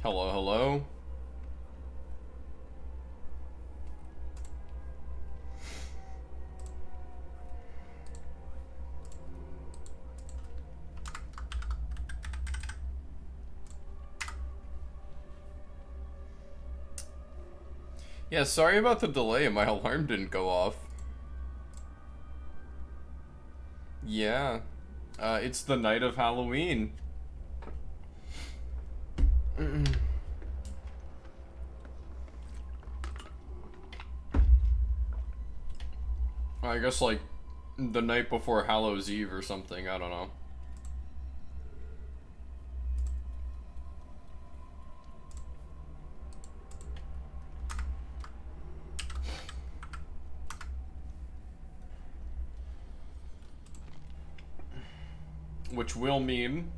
Hello, hello. Yeah, sorry about the delay. My alarm didn't go off. Yeah. It's the night of Halloween. I guess, like, the night before Hallows Eve or something. I don't know. Which will mean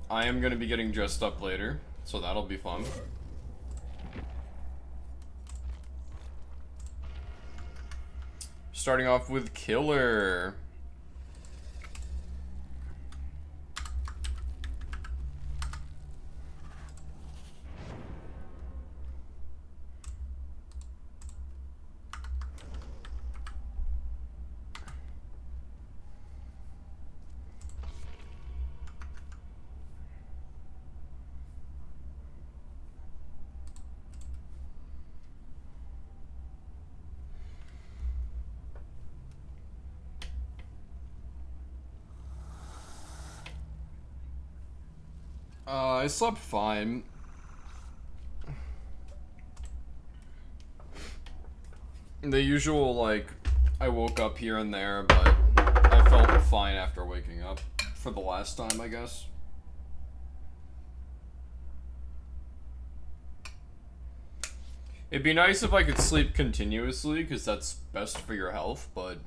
I am going to be getting dressed up later, so that'll be fun. Starting off with Killer. I slept fine. The usual, like, I woke up here and there, but I felt fine after waking up for the last time, I guess. It'd be nice if I could sleep continuously, because that's best for your health, but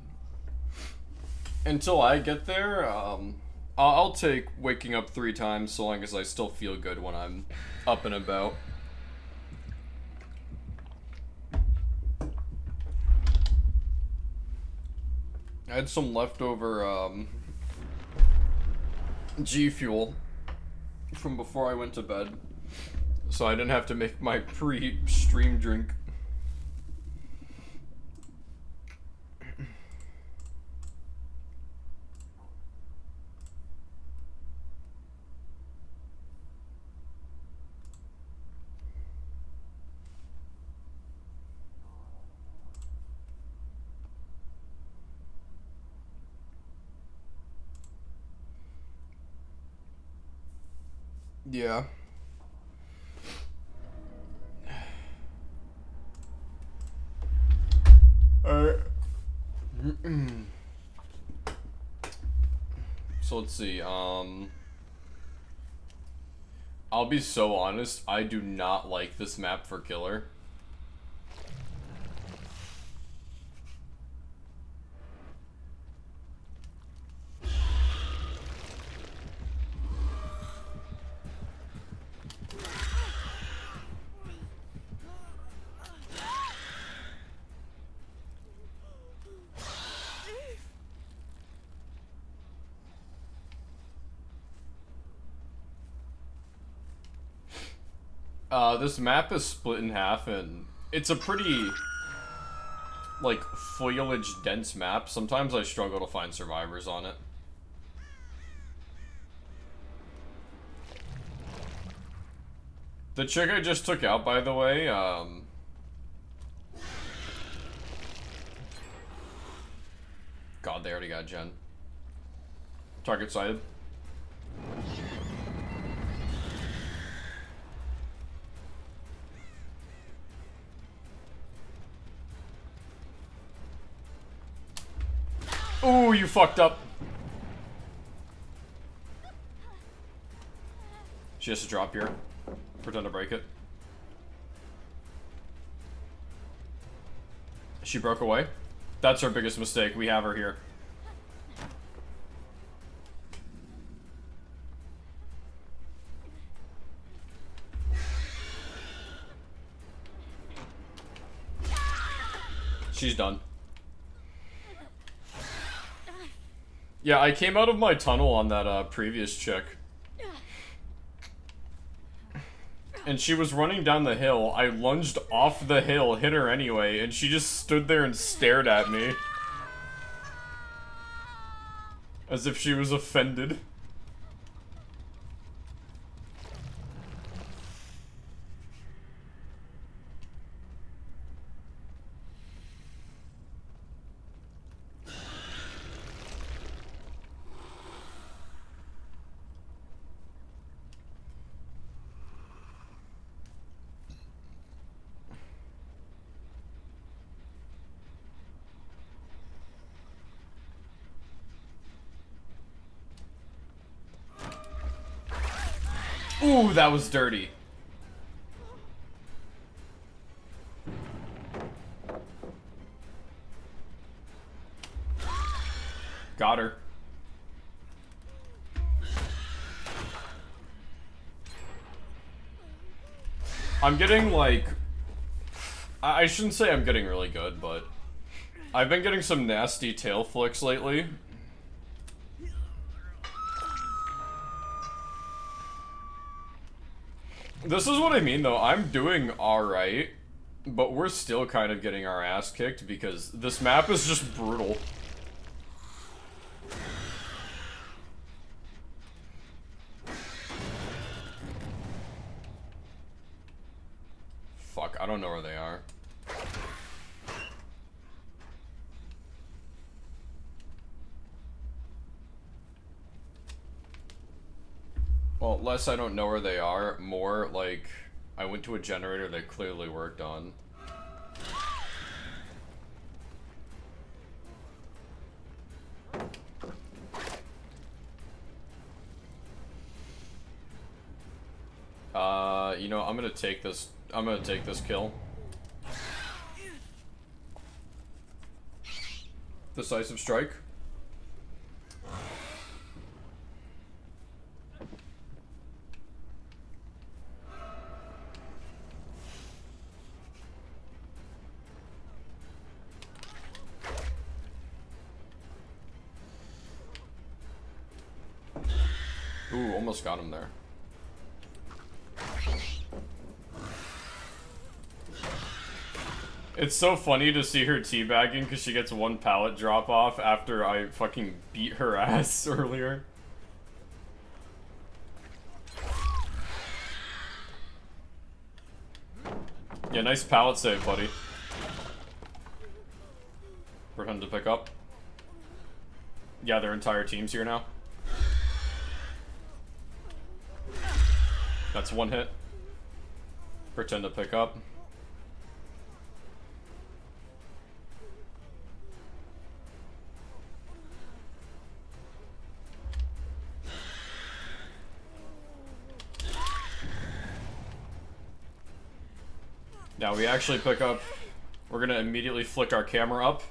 until I get there, I'll take waking up 3 times so long as I still feel good when I'm up and about. I had some leftover G Fuel from before I went to bed, so I didn't have to make my pre-stream drink. Yeah. Alright. So let's see, I'll be so honest, I do not like this map for Killer. This map is split in half, and it's a pretty, like, foliage-dense map. Sometimes I struggle to find survivors on it. The chick I just took out, by the way, God, they already got Jen. Target sighted. Ooh, you fucked up. She has to drop here. Pretend to break it. She broke away. That's our biggest mistake. We have her here. She's done. Yeah, I came out of my tunnel on that previous chick. And she was running down the hill. I lunged off the hill, hit her anyway, and she just stood there and stared at me. As if she was offended. Ooh, that was dirty. Got her. I'm getting, like... I shouldn't say I'm getting really good, but... I've been getting some nasty tail flicks lately. This is what I mean, though. I'm doing alright, but we're still kind of getting our ass kicked because this map is just brutal. Fuck, I don't know where they are. Well, less I don't know where they are, more like I went to a generator they clearly worked on. You know, I'm gonna take this kill. Decisive strike. Ooh, almost got him there. It's so funny to see her teabagging because she gets one pallet drop off after I fucking beat her ass earlier. Yeah, nice pallet save, buddy. Pretend to pick up. Yeah, their entire team's here now. That's one hit. Pretend to pick up. Now we actually pick up. We're gonna immediately flick our camera up.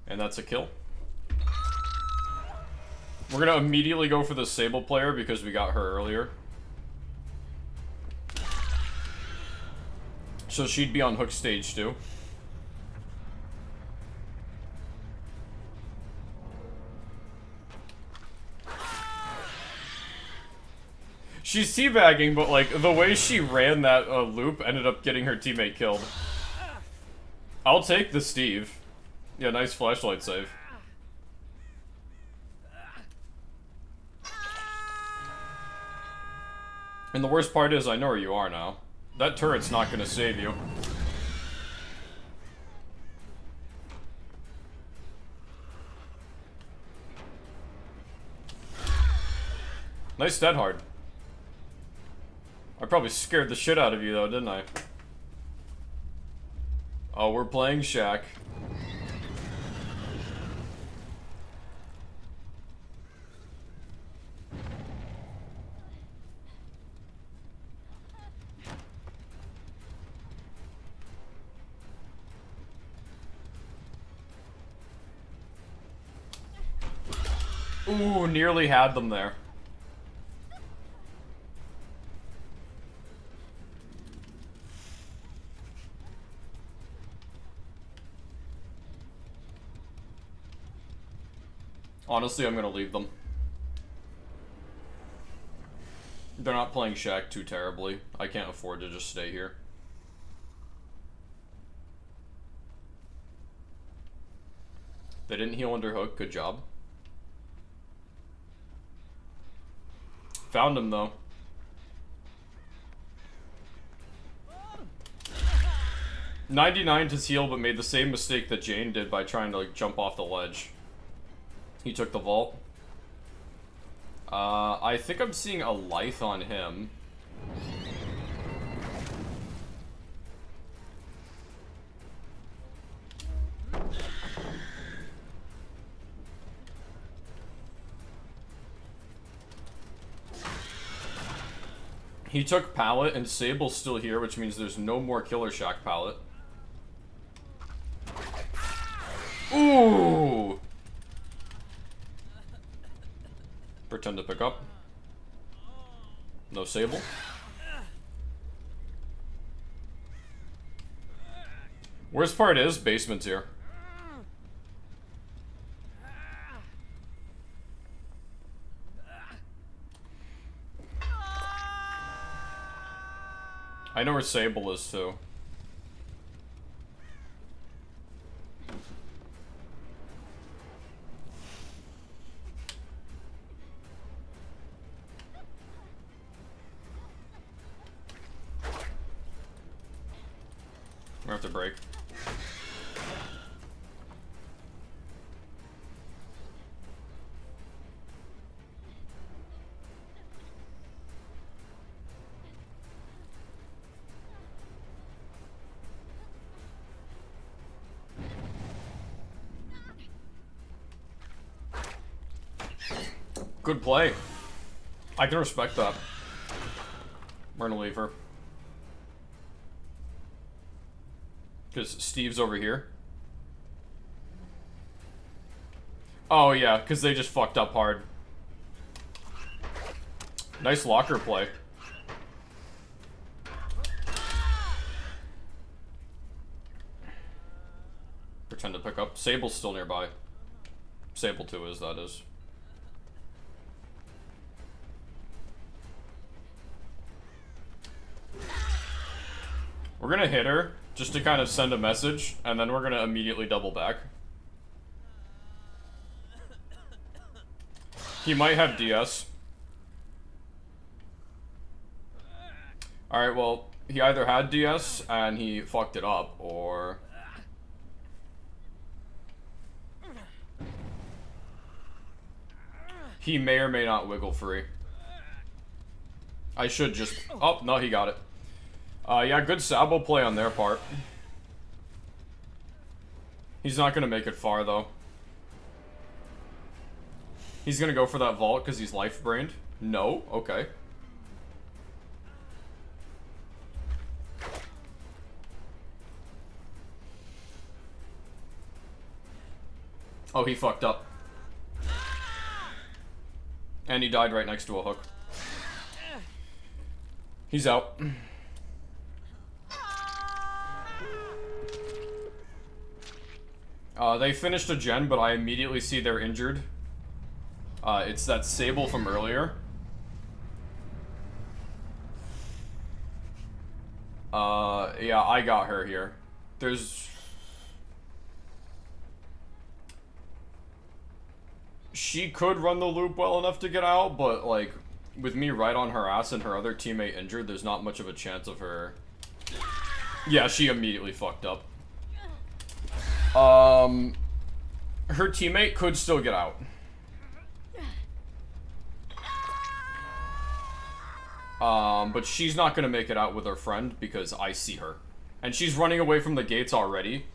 And that's a kill. We're gonna immediately go for the Sable player because we got her earlier. So she'd be on Hook stage 2. She's teabagging, but like the way she ran that loop ended up getting her teammate killed. I'll take the Steve. Yeah, nice flashlight save. And the worst part is I know where you are now. That turret's not gonna save you. Nice dead hard. I probably scared the shit out of you though, didn't I? Oh, we're playing Shaq. Ooh, nearly had them there. Honestly, I'm gonna leave them. They're not playing Shaq too terribly. I can't afford to just stay here. They didn't heal under hook. Good job. Found him, though. $99 to heal, but made the same mistake that Jane did by trying to, like, jump off the ledge. He took the vault. I think I'm seeing a Lyth on him. He took pallet, and Sable's still here, which means there's no more Killer Shack pallet. Ooh! Pretend to pick up. No Sable. Worst part is, basement's here. I know where Sable is, too. We have to break. Good play. I can respect that. We're gonna leave her. Because Steve's over here. Oh yeah, because they just fucked up hard. Nice locker play. Pretend to pick up. Sable's still nearby. Sable 2 is, that is. We're gonna hit her, just to kind of send a message, and then we're gonna immediately double back. He might have DS. Alright, well, he either had DS and he fucked it up, or... he may or may not wiggle free. I should just... oh, no, he got it. Yeah, good Sabo play on their part. He's not gonna make it far, though. He's gonna go for that vault because he's life-brained? No? Okay. Oh, he fucked up. And he died right next to a hook. He's out. They finished a gen, but I immediately see they're injured. It's that Sable from earlier. Yeah, I got her here. There's... she could run the loop well enough to get out, but, like, with me right on her ass and her other teammate injured, there's not much of a chance of her... yeah, she immediately fucked up. Her teammate could still get out. But she's not gonna make it out with her friend because I see her. And she's running away from the gates already.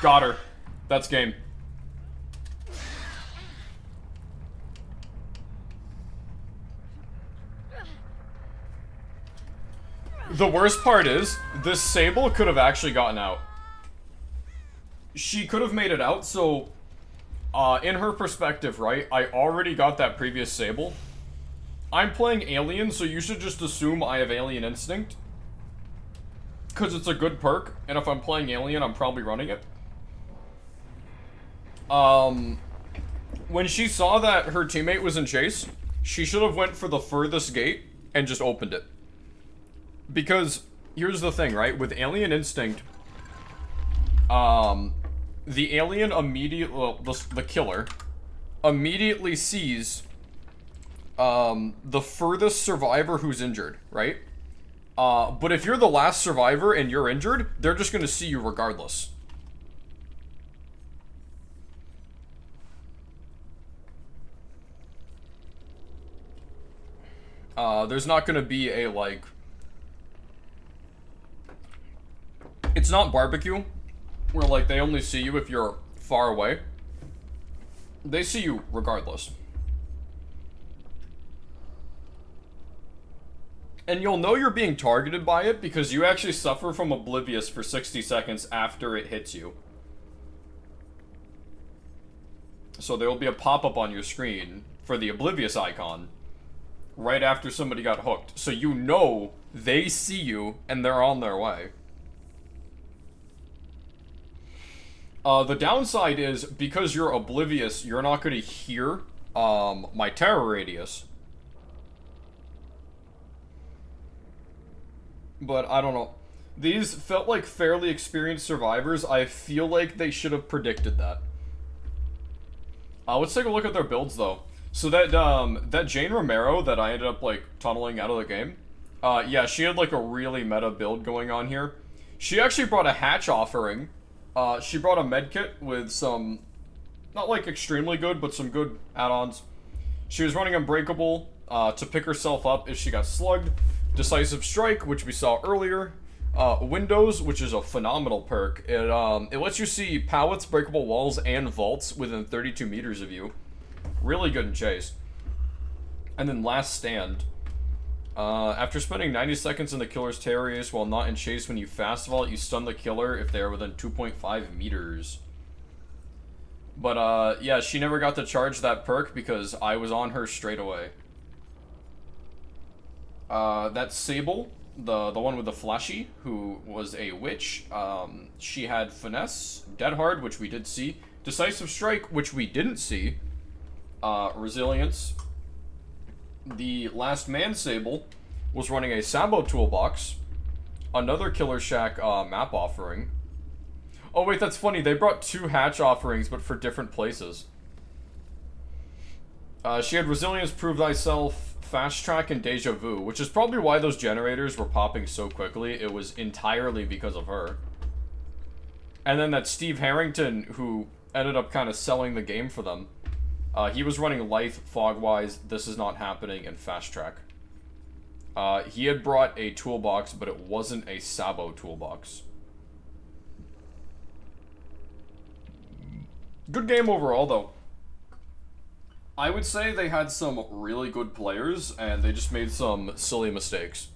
Got her. That's game. The worst part is, this Sable could have actually gotten out. She could have made it out, so In her perspective, right, I already got that previous Sable. I'm playing Alien, so you should just assume I have Alien Instinct. Because it's a good perk, and if I'm playing Alien, I'm probably running it. When she saw that her teammate was in chase, she should have went for the furthest gate and just opened it. Because, here's the thing, right? With Alien Instinct, the alien immediately, well, the killer, immediately sees, the furthest survivor who's injured, right? But if you're the last survivor and you're injured, they're just gonna see you regardless. There's not gonna be a, like... It's not barbecue, where, like, they only see you if you're far away. They see you regardless. And you'll know you're being targeted by it because you actually suffer from Oblivious for 60 seconds after it hits you. So there will be a pop-up on your screen for the Oblivious icon right after somebody got hooked. So you know they see you and they're on their way. The downside is, because you're Oblivious, you're not going to hear my terror radius. But I don't know. These felt like fairly experienced survivors. I feel like they should have predicted that. Let's take a look at their builds, though. So that Jane Romero that I ended up, like, tunneling out of the game, yeah, she had, like, a really meta build going on here. She actually brought a hatch offering. She brought a medkit with some, not, like, extremely good, but some good add-ons. She was running Unbreakable to pick herself up if she got slugged. Decisive Strike, which we saw earlier. Windows, which is a phenomenal perk. It lets you see pallets, breakable walls, and vaults within 32 meters of you. Really good in chase. And then Last Stand. After spending 90 seconds in the killer's terror radius while not in chase, when you fast vault, you stun the killer if they are within 2.5 meters. But, yeah, she never got to charge that perk because I was on her straight away. That Sable, the one with the flashy, who was a witch, she had Finesse, Dead Hard, which we did see, Decisive Strike, which we didn't see, Resilience. The Last Man Sable was running a Sambo toolbox, another Killer Shack map offering. Oh wait, that's funny, they brought two hatch offerings, but for different places. She had Resilience, Prove Thyself, Fast Track, and Deja Vu, which is probably why those generators were popping so quickly. It was entirely because of her. And then that Steve Harrington, who ended up kind of selling the game for them. He was running Lithe, Fogwise, This Is Not Happening, and Fast Track. He had brought a toolbox, but it wasn't a Sabo toolbox. Good game overall, though. I would say they had some really good players, and they just made some silly mistakes.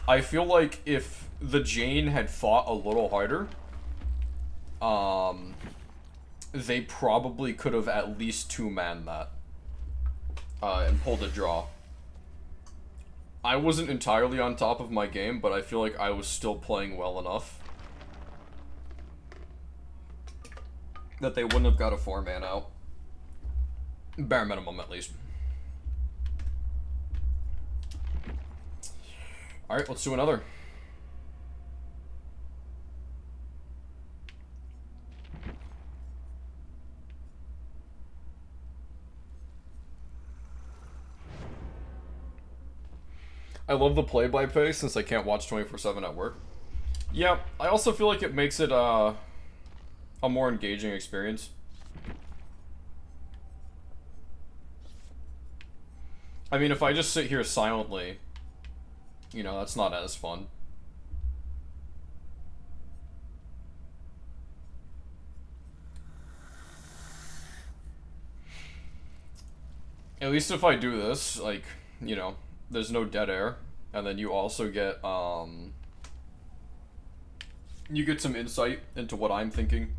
I feel like if the Jane had fought a little harder, they probably could have at least two-manned that, and pulled a draw. I wasn't entirely on top of my game, but I feel like I was still playing well enough that they wouldn't have got a 4-man out. Bare minimum, at least. Alright, let's do another. I love the play-by-play since I can't watch 24/7 at work. Yeah, I also feel like it makes it a more engaging experience. I mean, if I just sit here silently, you know, that's not as fun. At least if I do this, like, you know, there's no dead air, and then you also get, you get some insight into what I'm thinking.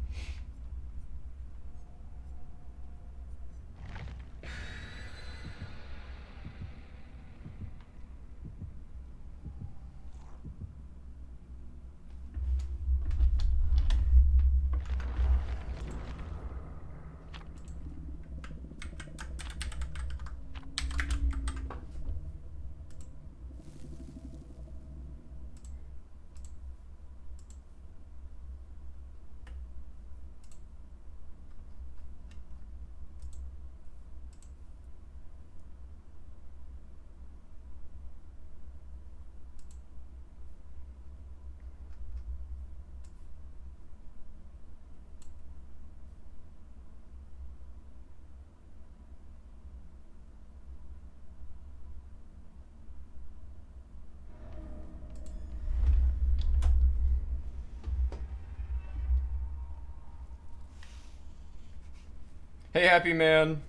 Hey, happy man.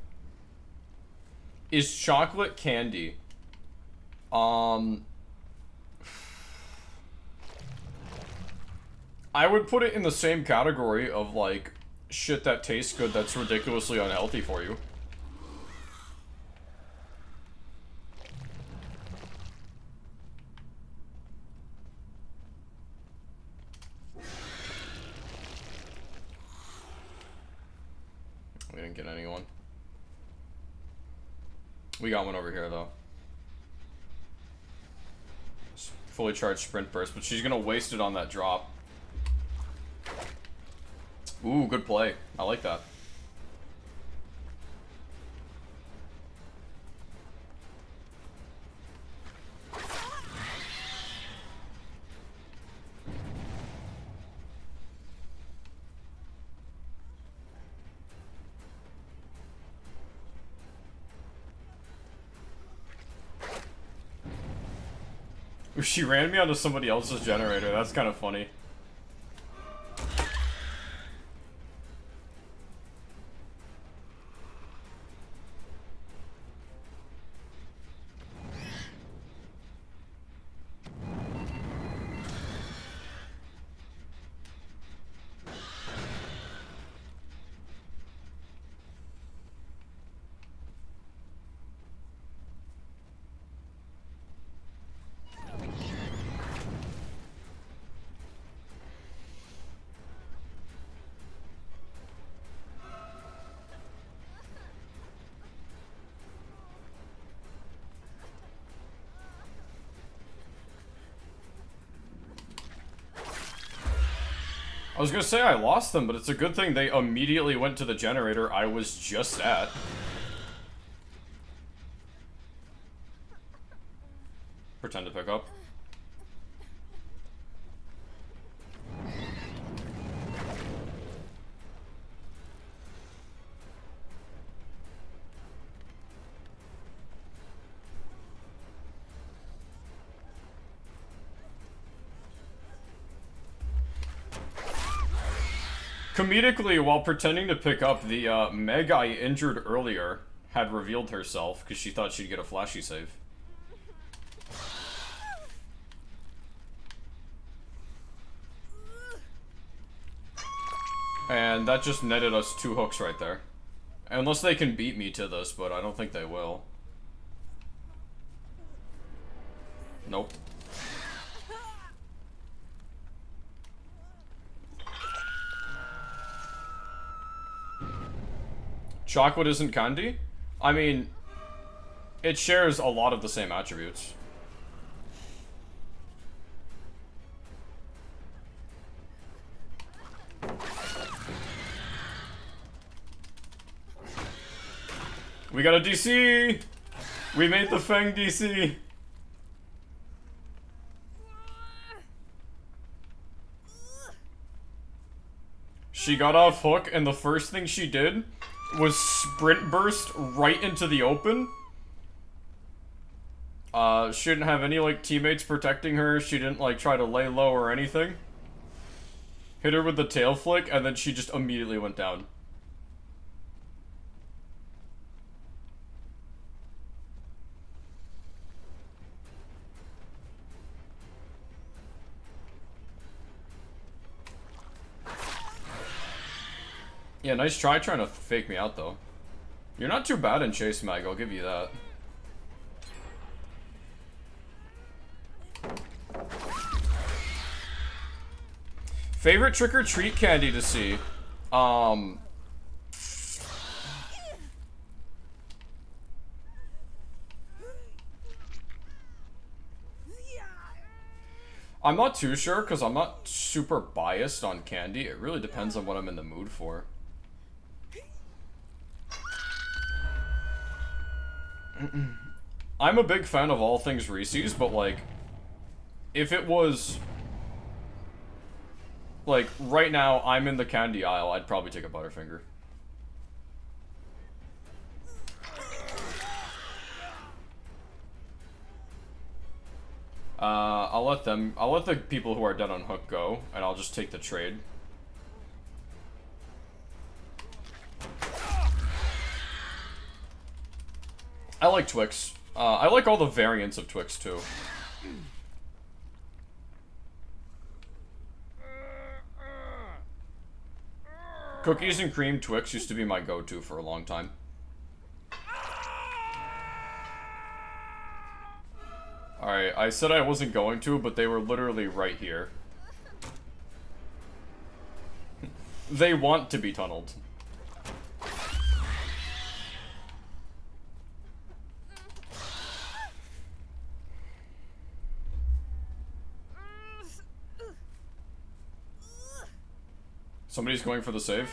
Is chocolate candy? I would put it in the same category of, like, shit that tastes good that's ridiculously unhealthy for you. We didn't get anyone. We got one over here, though. Fully charged sprint burst, but she's gonna waste it on that drop. Ooh, good play. I like that. She ran me onto somebody else's generator. That's kind of funny. I was gonna say I lost them, but it's a good thing they immediately went to the generator I was just at. Pretend to pick up. Comedically, while pretending to pick up, the Meg I injured earlier had revealed herself because she thought she'd get a flashy save. And that just netted us 2 hooks right there. Unless they can beat me to this, but I don't think they will. Nope. Chocolate isn't candy? I mean, it shares a lot of the same attributes. We got a DC! We made the Feng DC! She got off hook, and the first thing she did was sprint burst right into the open. She didn't have any, like, teammates protecting her. She didn't, like, try to lay low or anything. Hit her with the tail flick, and then she just immediately went down. Yeah, nice try trying to fake me out, though. You're not too bad in Chase Mag, I'll give you that. Favorite trick-or-treat candy to see? I'm not too sure, because I'm not super biased on candy. It really depends on what I'm in the mood for. I'm a big fan of all things Reese's, but, like, if it was, like, right now I'm in the candy aisle, I'd probably take a Butterfinger. I'll let the people who are dead on hook go, and I'll just take the trade. I like Twix. I like all the variants of Twix, too. Cookies and cream Twix used to be my go-to for a long time. Alright, I said I wasn't going to, but they were literally right here. They want to be tunneled. Somebody's going for the save.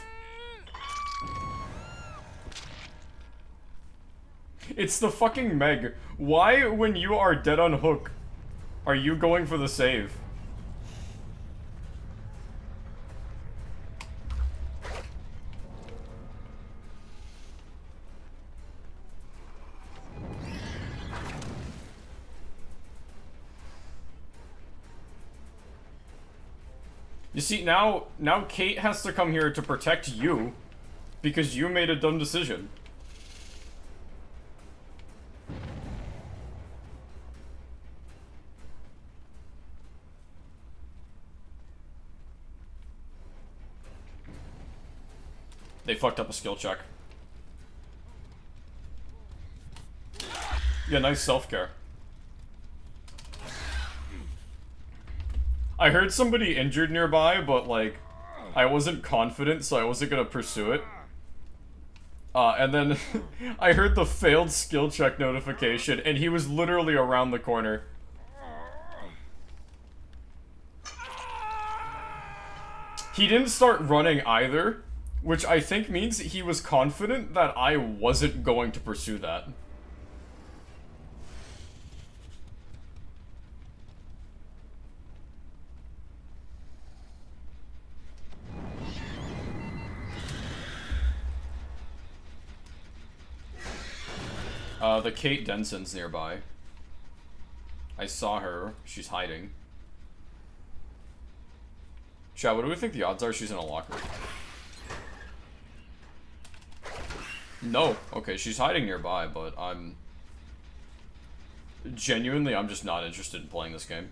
It's the fucking Meg. Why, when you are dead on hook, are you going for the save? You see, now Kate has to come here to protect you because you made a dumb decision. They fucked up a skill check. Yeah, nice self-care. I heard somebody injured nearby, but, like, I wasn't confident, so I wasn't gonna pursue it. And then I heard the failed skill check notification, and he was literally around the corner. He didn't start running either, which I think means he was confident that I wasn't going to pursue that. The Kate Denson's nearby. I saw her. She's hiding. Chat, what do we think the odds are she's in a locker? No. Okay, she's hiding nearby, but I'm just not interested in playing this game.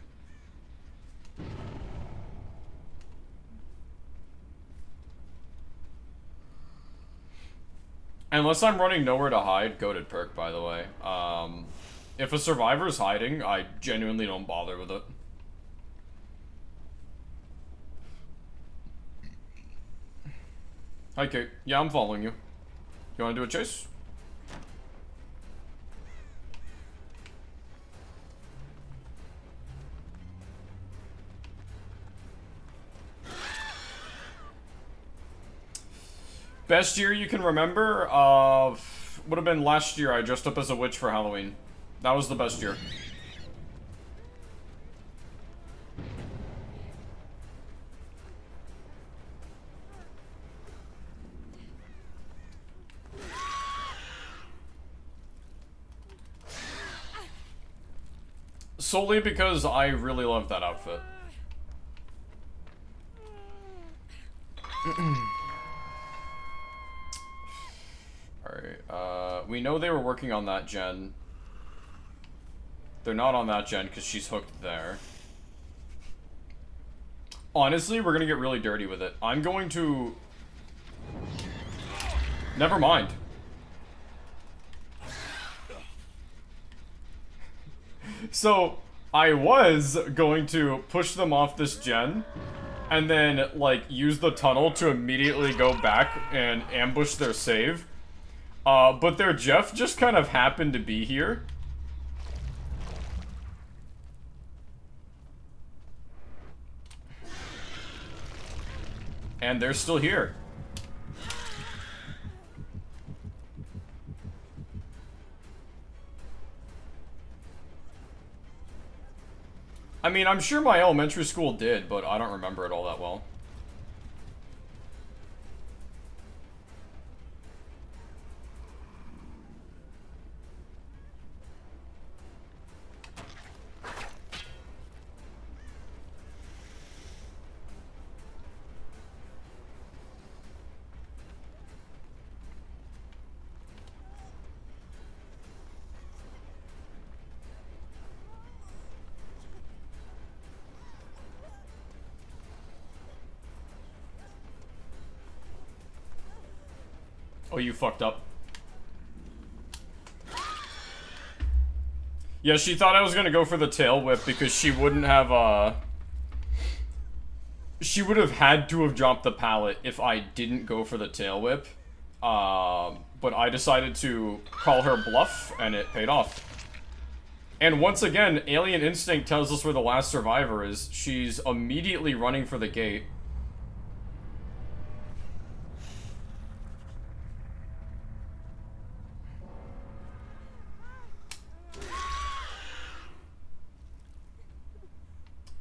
Unless I'm running nowhere to hide, goated perk, by the way. If a survivor's hiding, I genuinely don't bother with it. Hi, Kate. Yeah, I'm following you. You wanna do a chase? Best year you can remember? Would have been last year. I dressed up as a witch for Halloween. That was the best year. Solely because I really loved that outfit. Alright, we know they were working on that gen. They're not on that gen because she's hooked there. Honestly, we're gonna get really dirty with it. I'm going to... Never mind. So, I was going to push them off this gen, and then, like, use the tunnel to immediately go back and ambush their save. But their Jeff just kind of happened to be here. And they're still here. I mean, I'm sure my elementary school did, but I don't remember it all that well. Oh, you fucked up. Yeah, she thought I was gonna go for the tail whip because she wouldn't have, she would have had to have dropped the pallet if I didn't go for the tail whip. But I decided to call her bluff, and it paid off. And once again, Alien Instinct tells us where the last survivor is. She's immediately running for the gate.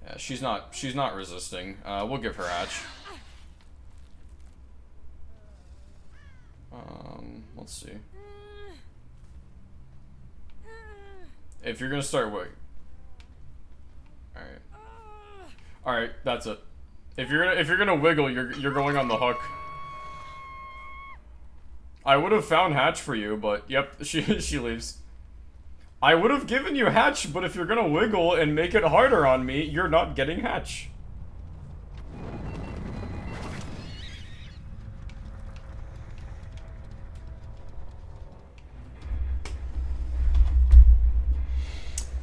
Yeah, she's not resisting. We'll give her hatch. Let's see. If you're gonna start Alright, that's it. If you're gonna wiggle, you're going on the hook. I would have found hatch for you, but yep, she leaves. I would have given you hatch, but if you're gonna wiggle and make it harder on me, you're not getting hatch.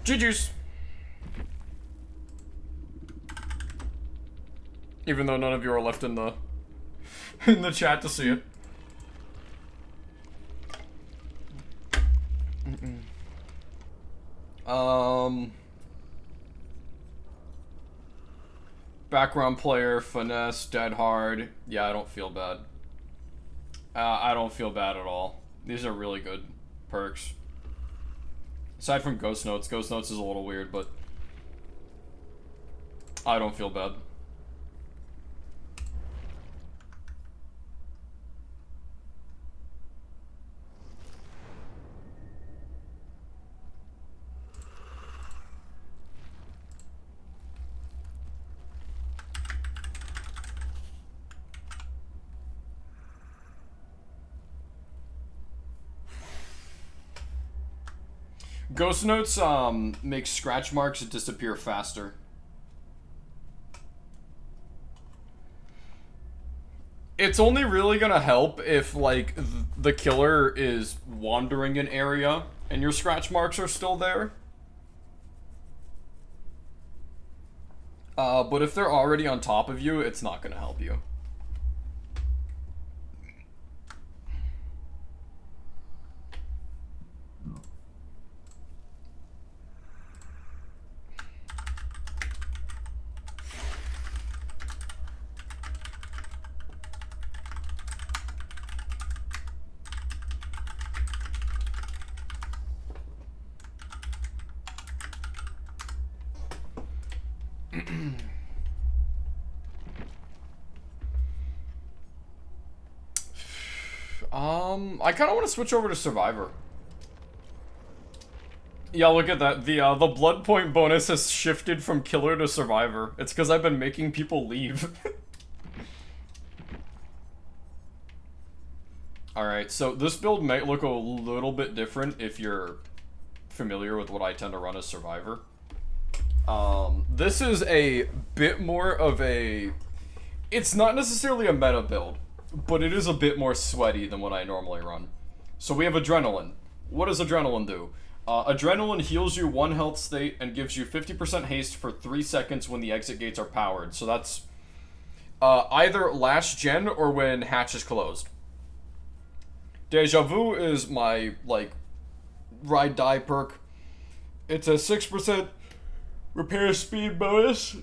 GG's. Even though none of you are left in the chat to see it. Background player, finesse, dead hard. Yeah, I don't feel bad. I don't feel bad at all. These are really good perks. Aside from Ghost Notes is a little weird, but I don't feel bad. Ghost Notes makes scratch marks disappear faster. It's only really gonna help if, like, the killer is wandering an area and your scratch marks are still there. But if they're already on top of you, it's not gonna help you. I kind of want to switch over to Survivor. Yeah, look at that. The blood point bonus has shifted from Killer to Survivor. It's because I've been making people leave. Alright, so this build might look a little bit different if you're familiar with what I tend to run as Survivor. This is a bit more of a... It's not necessarily a meta build, but it is a bit more sweaty than what I normally run. So we have Adrenaline. What does Adrenaline do? Adrenaline heals you 1 health state and gives you 50% haste for 3 seconds when the exit gates are powered. So that's either last gen or when hatch is closed. Deja Vu is my, like, ride die perk. It's a 6% repair speed bonus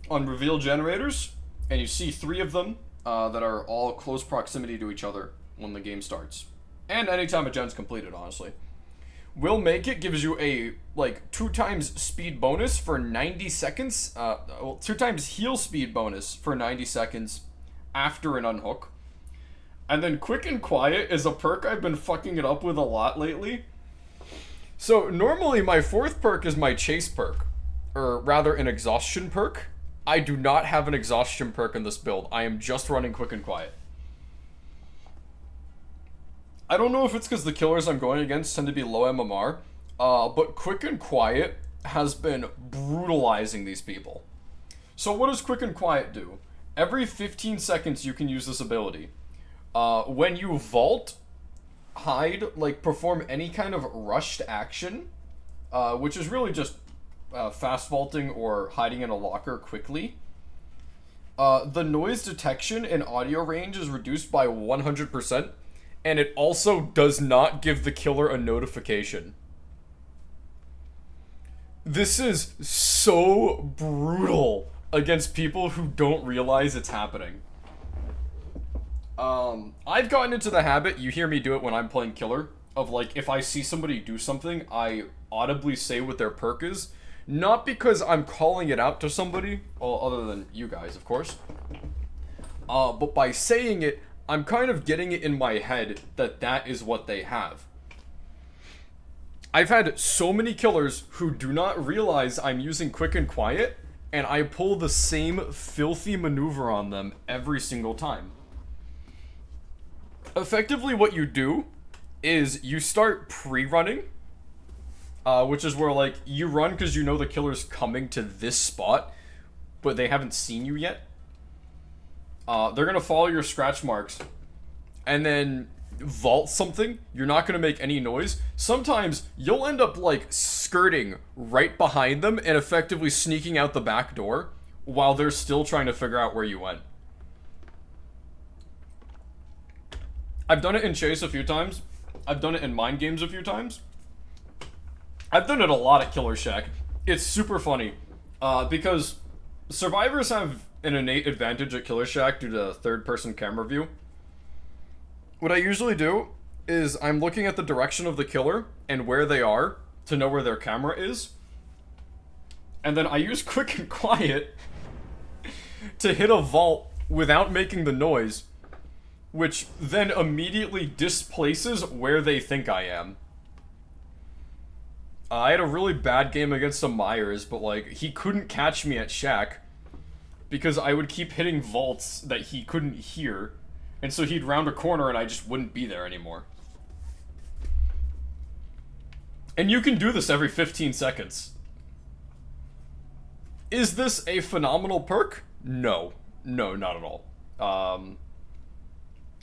on reveal generators, and you see 3 of them that are all close proximity to each other when the game starts. And anytime a gen's completed, honestly. Will Make It gives you a, like, 2 times speed bonus for 90 seconds. 2 times heal speed bonus for 90 seconds after an unhook. And then Quick and Quiet is a perk I've been fucking it up with a lot lately. So normally my 4th perk is my chase perk, or rather an exhaustion perk. I do not have an exhaustion perk in this build. I am just running Quick and Quiet. I don't know if it's because the killers I'm going against tend to be low MMR, but Quick and Quiet has been brutalizing these people. So what does Quick and Quiet do? Every 15 seconds you can use this ability. When you vault, hide, like perform any kind of rushed action, which is really just fast vaulting or hiding in a locker quickly, the noise detection and audio range is reduced by 100%, and it also does not give the killer a notification. This is so brutal against people who don't realize it's happening. I've gotten into the habit, you hear me do it when I'm playing killer, of like, if I see somebody do something, I audibly say what their perk is. Not because I'm calling it out to somebody, well, other than you guys, of course. But by saying it, I'm kind of getting it in my head that that is what they have. I've had so many killers who do not realize I'm using quick and quiet, and I pull the same filthy maneuver on them every single time. Effectively, what you do is you start pre-running, which is where, like, you run because you know the killer's coming to this spot, but they haven't seen you yet. They're gonna follow your scratch marks, and then vault something. You're not gonna make any noise. Sometimes you'll end up, like, skirting right behind them and effectively sneaking out the back door while they're still trying to figure out where you went. I've done it in Chase a few times. I've done it in Mind Games a few times. I've done it a lot at Killer Shack. It's super funny, because survivors have an innate advantage at Killer Shack due to third-person camera view. What I usually do is I'm looking at the direction of the killer and where they are to know where their camera is. And then I use quick and quiet to hit a vault without making the noise, which then immediately displaces where they think I am. I had a really bad game against a Myers, but like, he couldn't catch me at Shack because I would keep hitting vaults that he couldn't hear, and so he'd round a corner and I just wouldn't be there anymore. And you can do this every 15 seconds. Is this a phenomenal perk? No. No, not at all.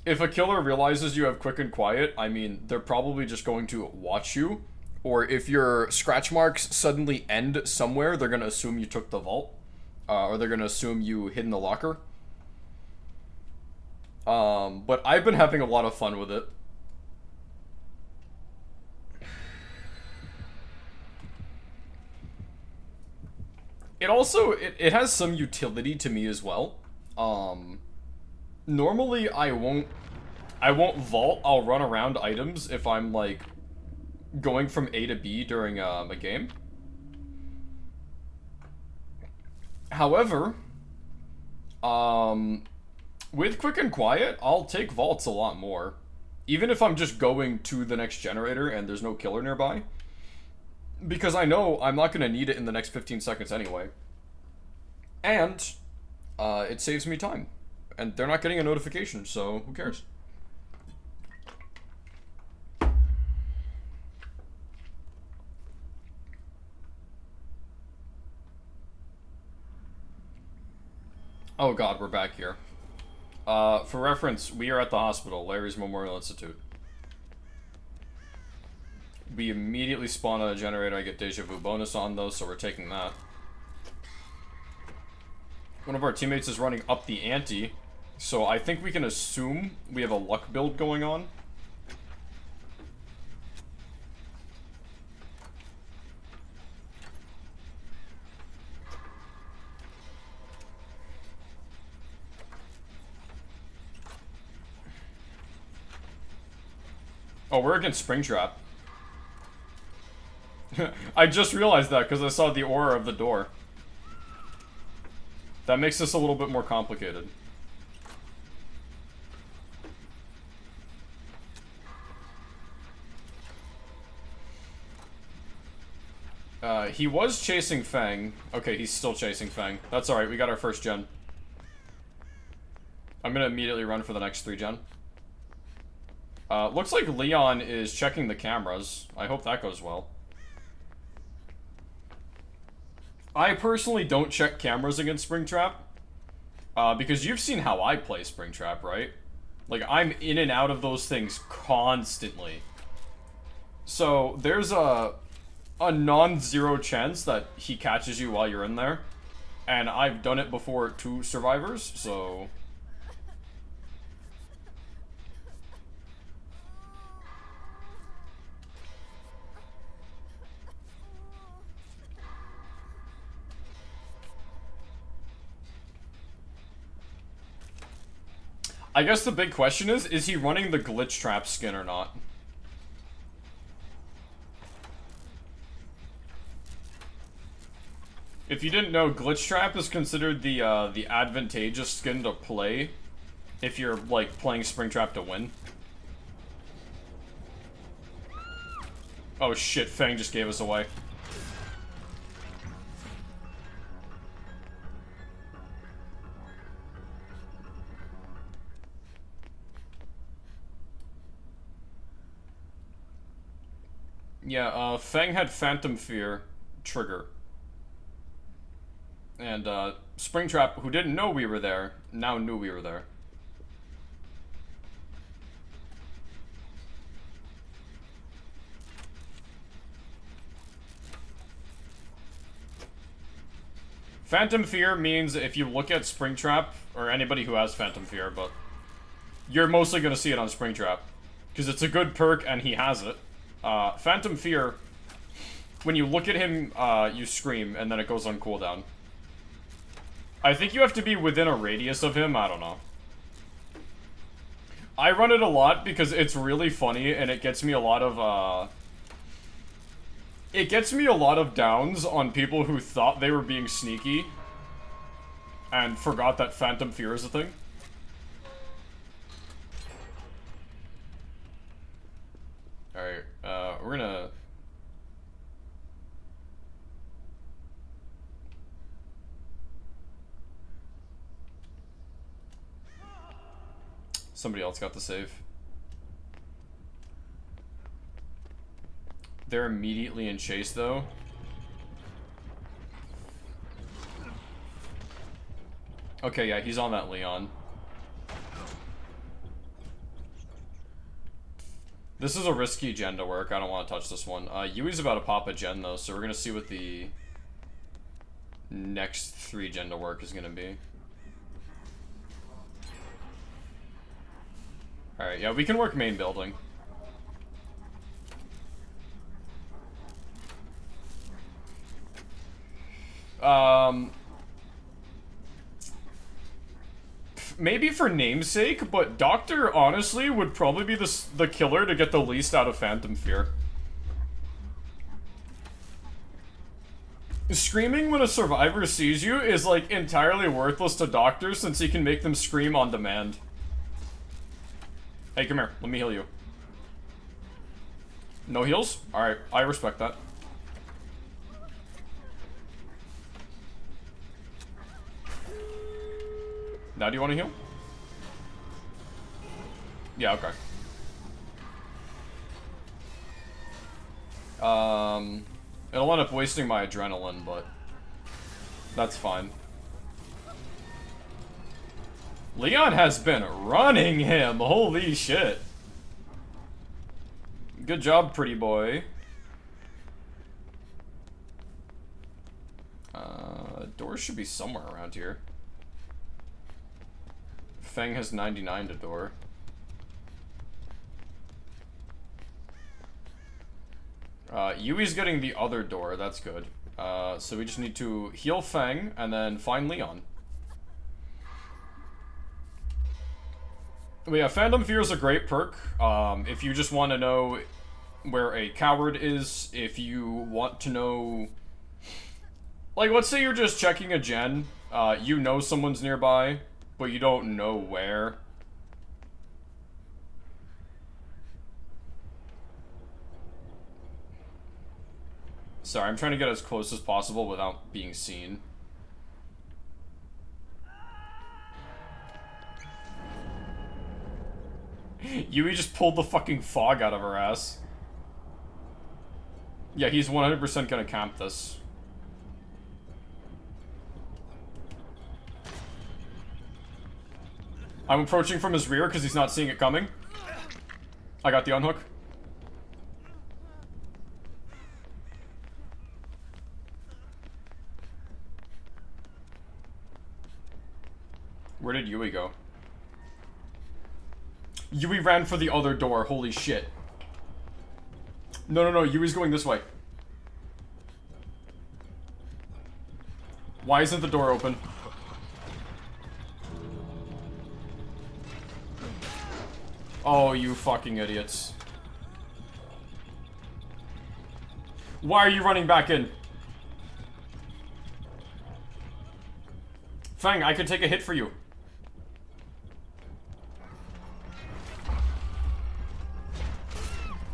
If a killer realizes you have quick and quiet, I mean, they're probably just going to watch you. Or if your scratch marks suddenly end somewhere, they're going to assume you took the vault. Or they're going to assume you hid in the locker. But I've been having a lot of fun with it. It also, it has some utility to me as well. Normally I won't vault, I'll run around items if I'm like going from A to B during a game. However, with quick and quiet, I'll take vaults a lot more. Even if I'm just going to the next generator and there's no killer nearby. Because I know I'm not going to need it in the next 15 seconds anyway. And it saves me time. And they're not getting a notification, so who cares? Oh god, we're back here. For reference, we are at the hospital, Larry's Memorial Institute. We immediately spawn on a generator. I get deja vu bonus on those, so we're taking that. One of our teammates is running up the ante, so I think we can assume we have a luck build going on. Oh, we're against Springtrap. I just realized that because I saw the aura of the door. That makes this a little bit more complicated. He was chasing Fang. Okay, he's still chasing Fang. That's alright, we got our first gen. I'm gonna immediately run for the next 3 gen. Looks like Leon is checking the cameras. I hope that goes well. I personally don't check cameras against Springtrap. Because you've seen how I play Springtrap, right? Like, I'm in and out of those things constantly. So, there's a non-zero chance that he catches you while you're in there. And I've done it before to survivors, so... I guess the big question is he running the glitch trap skin or not? If you didn't know, glitch trap is considered the advantageous skin to play if you're, like, playing Springtrap to win. Oh shit, Fang just gave us away. Yeah, Fang had Phantom Fear trigger. And, Springtrap, who didn't know we were there, now knew we were there. Phantom Fear means if you look at Springtrap, or anybody who has Phantom Fear, but you're mostly gonna see it on Springtrap. Because it's a good perk and he has it. Phantom Fear, when you look at him, you scream, and then it goes on cooldown. I think you have to be within a radius of him, I don't know. I run it a lot because it's really funny, and it gets me a lot of, it gets me a lot of downs on people who thought they were being sneaky, and forgot that Phantom Fear is a thing. Alright, we're gonna... Somebody else got the save. They're immediately in chase, though. Okay, yeah, he's on that Leon. This is a risky gen to work. I don't want to touch this one. Yui's about to pop a gen, though, so we're going to see what the next 3 gen to work is going to be. Alright, yeah, we can work main building. Maybe for namesake, but Doctor, honestly, would probably be the killer to get the least out of Phantom Fear. Screaming when a survivor sees you is, like, entirely worthless to Doctor since he can make them scream on demand. Hey, come here. Let me heal you. No heals? Alright, I respect that. Now do you want to heal? Yeah, okay. It'll end up wasting my adrenaline, but that's fine. Leon has been running him. Holy shit. Good job, pretty boy. Doors should be somewhere around here. Fang has 99 to door. Yui's getting the other door, that's good. So we just need to heal Fang and then find Leon. But yeah, Phantom Fear is a great perk. If you just want to know where a coward is, if you want to know... Like, let's say you're just checking a gen, you know someone's nearby, but you don't know where. Sorry, I'm trying to get as close as possible without being seen. Yui just pulled the fucking fog out of her ass. Yeah, he's 100% gonna camp this. I'm approaching from his rear because he's not seeing it coming. I got the unhook. Where did Yui go? Yui ran for the other door, holy shit. No, Yui's going this way. Why isn't the door open? Oh, you fucking idiots. Why are you running back in? Fang, I could take a hit for you.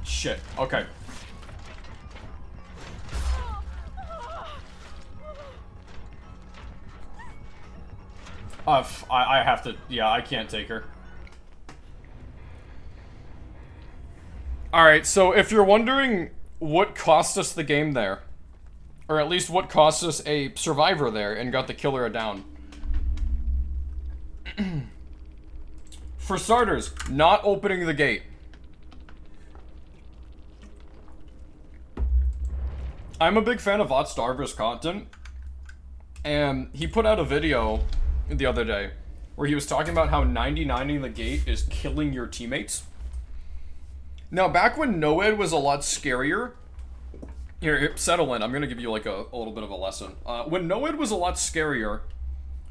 Shit, okay. I have to, yeah, I can't take her. Alright, so if you're wondering what cost us the game there, or at least what cost us a survivor there and got the killer down. For starters, not opening the gate. I'm a big fan of Starver's content, and he put out a video the other day where he was talking about how 99ing the gate is killing your teammates. Now, back when NOED was a lot scarier... Here, settle in. I'm gonna give you, like, a little bit of a lesson. When NOED was a lot scarier,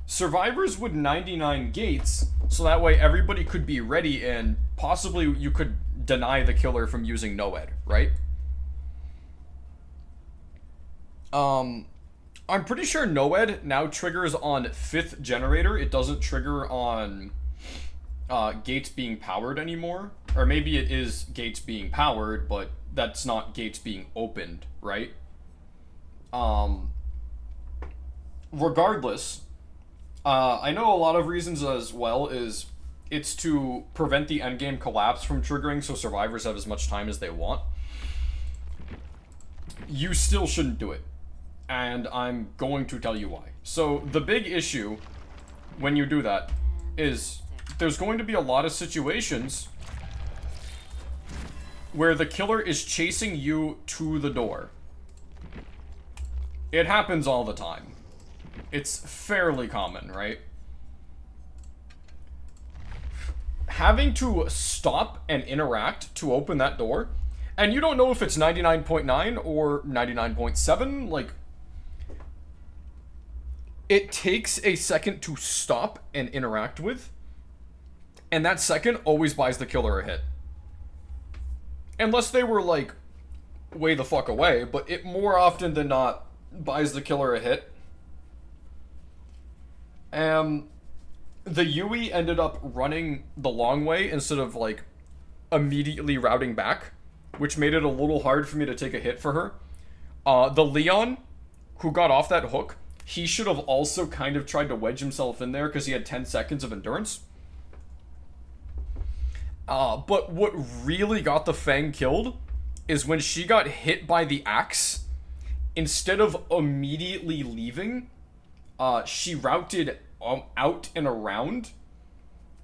survivors would 99 gates, so that way everybody could be ready and possibly you could deny the killer from using NOED, right? I'm pretty sure NOED now triggers on 5th generator. It doesn't trigger on gates being powered anymore. Or maybe it is gates being powered, but that's not gates being opened, right? Regardless, I know a lot of reasons as well is it's to prevent the endgame collapse from triggering so survivors have as much time as they want. You still shouldn't do it. And I'm going to tell you why. So, the big issue when you do that is there's going to be a lot of situations where the killer is chasing you to the door. It happens all the time. It's fairly common, right? Having to stop and interact to open that door, and you don't know if it's 99.9 or 99.7, like... It takes a second to stop and interact with, and that second always buys the killer a hit. Unless they were, like, way the fuck away, but it more often than not buys the killer a hit. The Yui ended up running the long way instead of, like, immediately routing back, which made it a little hard for me to take a hit for her. The Leon, who got off that hook, he should have also kind of tried to wedge himself in there because he had 10 seconds of endurance. But what really got the Fang killed is when she got hit by the axe, instead of immediately leaving, she routed out and around.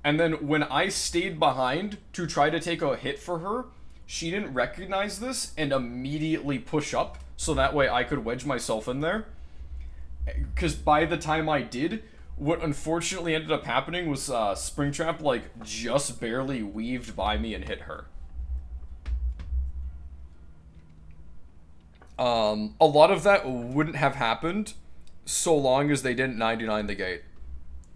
And then when I stayed behind to try to take a hit for her, she didn't recognize this and immediately push up so that way I could wedge myself in there. Because by the time I did, what unfortunately ended up happening was Springtrap, like, just barely weaved by me and hit her. A lot of that wouldn't have happened so long as they didn't 99 the gate.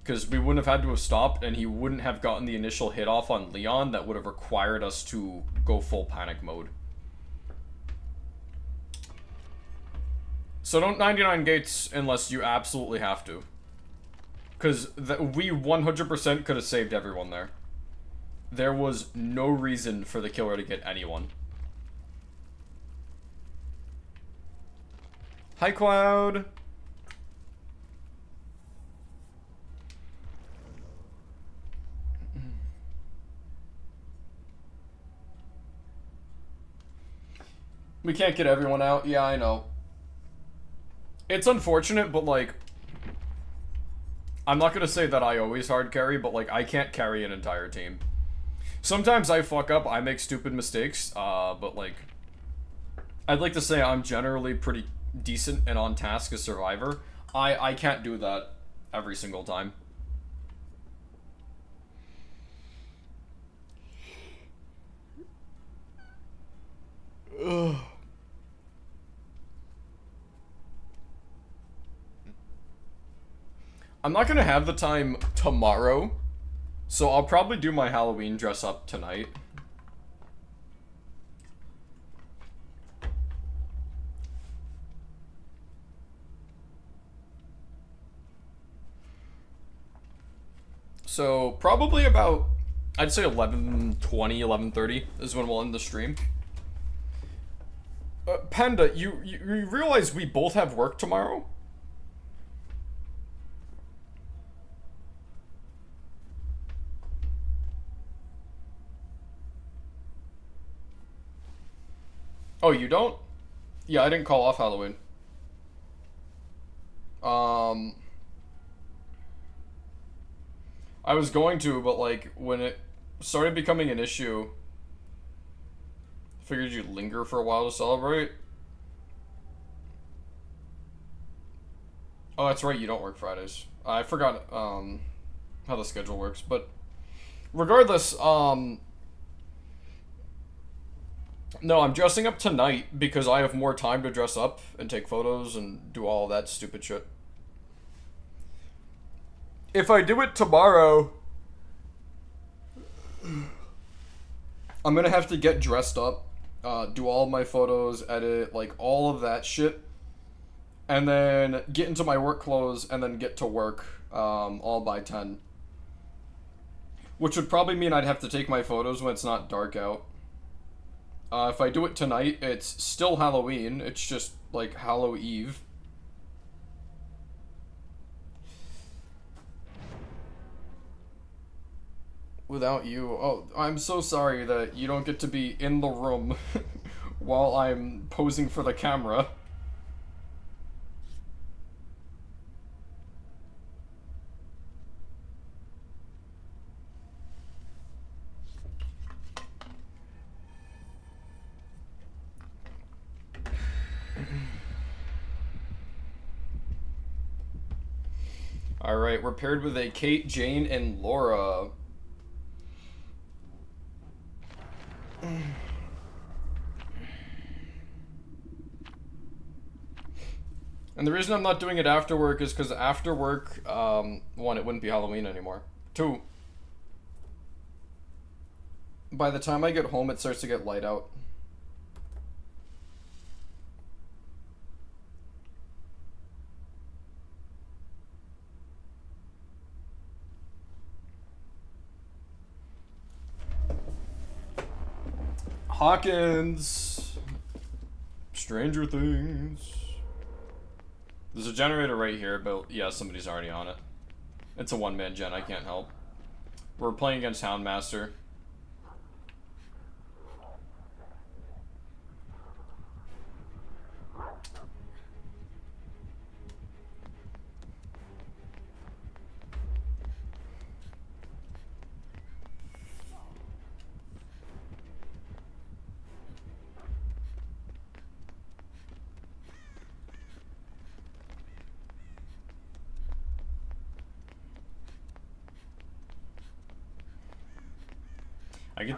Because we wouldn't have had to have stopped, and he wouldn't have gotten the initial hit off on Leon that would have required us to go full panic mode. So don't 99 gates unless you absolutely have to. Because we 100% could have saved everyone there. There was no reason for the killer to get anyone. Hi, Cloud. We can't get everyone out. Yeah, I know. It's unfortunate, but, like, I'm not gonna say that I always hard carry, but like I can't carry an entire team. Sometimes I fuck up, I make stupid mistakes, but like I'd like to say I'm generally pretty decent and on task as survivor. I can't do that every single time. Ugh. I'm not gonna have the time tomorrow, so I'll probably do my Halloween dress up tonight. So probably about, I'd say 11:20, 11:30 is when we'll end the stream. Panda, you realize we both have work tomorrow? Oh, you don't? Yeah, I didn't call off Halloween. I was going to, but like when it started becoming an issue, figured you'd linger for a while to celebrate. Oh, that's right, you don't work Fridays. I forgot how the schedule works, but regardless, no, I'm dressing up tonight because I have more time to dress up and take photos and do all that stupid shit. If I do it tomorrow, I'm gonna have to get dressed up, do all of my photos, edit, like all of that shit, and then get into my work clothes and then get to work all by 10. Which would probably mean I'd have to take my photos when it's not dark out. If I do it tonight, it's still Halloween. It's just like Hallow Eve. Without you. Oh, I'm so sorry that you don't get to be in the room while I'm posing for the camera. Alright, we're paired with a Kate, Jane, and Laura. And the reason I'm not doing it after work is because after work, one, it wouldn't be Halloween anymore. Two, by the time I get home, it starts to get light out. Hawkins! Stranger Things. There's a generator right here, but yeah, somebody's already on it. It's a one-man gen, I can't help. We're playing against Houndmaster. I get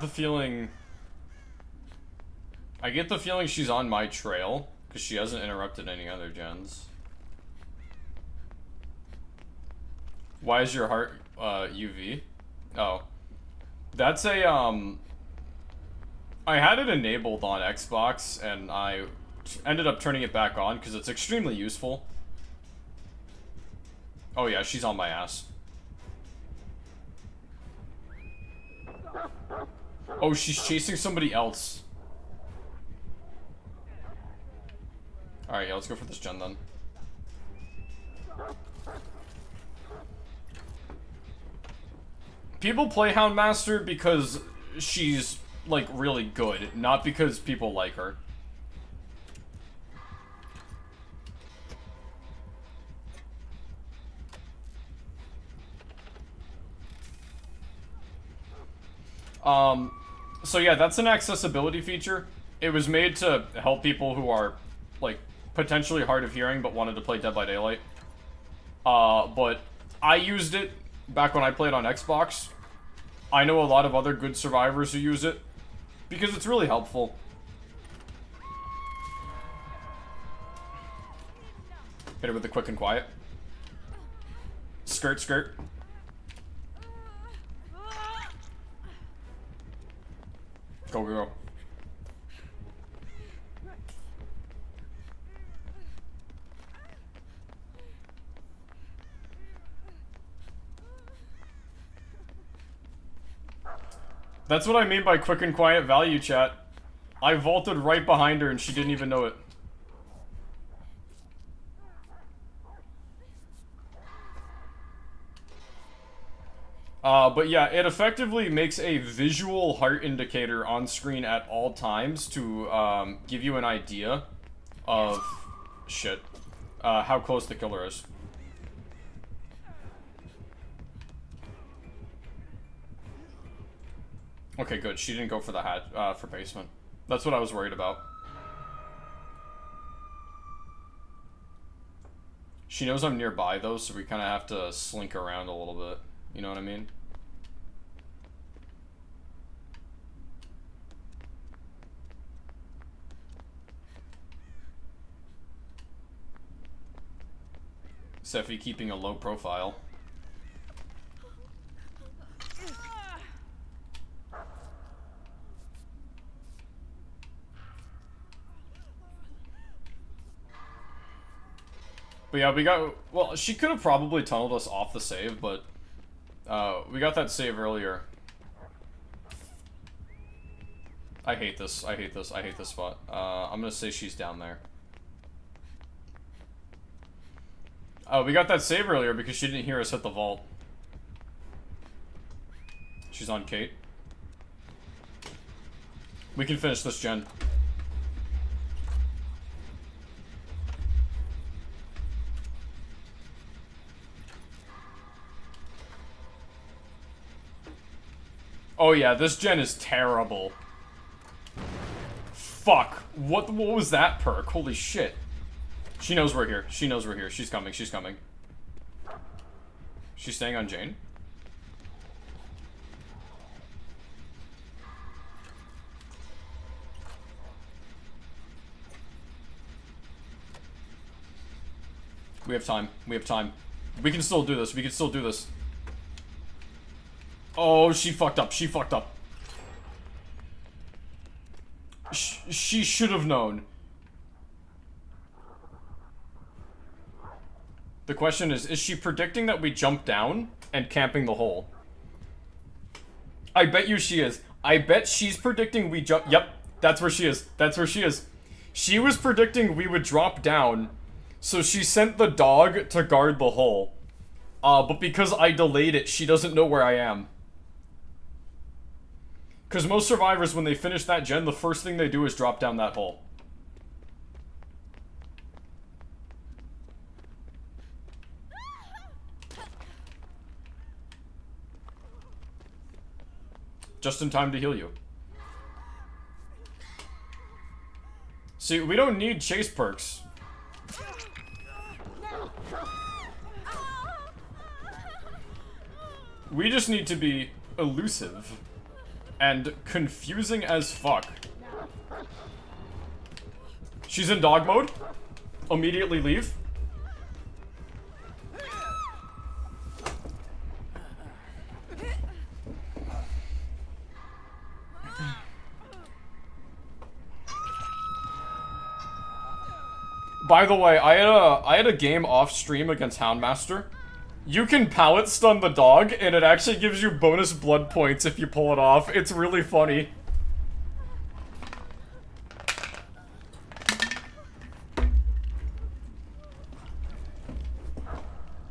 the feeling she's on my trail, because she hasn't interrupted any other gens. Why is your heart, UV? Oh. That's a, I had it enabled on Xbox, and I ended up turning it back on, because it's extremely useful. Oh yeah, she's on my ass. Oh, she's chasing somebody else. Alright, yeah, let's go for this gen then. People play Houndmaster because she's, like, really good, not because people like her. So yeah, that's an accessibility feature. It was made to help people who are, like, potentially hard of hearing but wanted to play Dead by Daylight. But I used it back when I played on Xbox. I know a lot of other good survivors who use it because it's really helpful. Hit it with the quick and quiet. Skirt, skirt. Go, go, go. That's what I mean by quick and quiet value, chat. I vaulted right behind her and she didn't even know it. But yeah, it effectively makes a visual heart indicator on screen at all times to, give you an idea of, shit, how close the killer is. Okay, good. She didn't go for the for basement. That's what I was worried about. She knows I'm nearby, though, so we kind of have to slink around a little bit. You know what I mean? Sephi keeping a low profile. But yeah, we got, well, she could have probably tunneled us off the save, but we got that save earlier. I hate this, I hate this, I hate this spot. I'm gonna say she's down there. Oh, we got that save earlier because she didn't hear us hit the vault. She's on Kate. We can finish this gen. Oh yeah, this gen is terrible. Fuck. What was that perk? Holy shit. She knows we're here. She knows we're here. She's coming. She's coming. She's staying on Jane. We have time. We have time. We can still do this. We can still do this. Oh, she fucked up. She fucked up. She should have known. The question is she predicting that we jump down and camping the hole? I bet you she is. I bet she's predicting we jump. Yep, that's where she is. That's where she is. She was predicting we would drop down, so she sent the dog to guard the hole. But because I delayed it, she doesn't know where I am. Because most survivors, when they finish that gen, the first thing they do is drop down that hole. Just in time to heal you. See, we don't need chase perks. We just need to be elusive. And confusing as fuck. She's in dog mode. Immediately leave. By the way, I had a game off stream against Houndmaster. You can pallet stun the dog, and it actually gives you bonus blood points if you pull it off. It's really funny.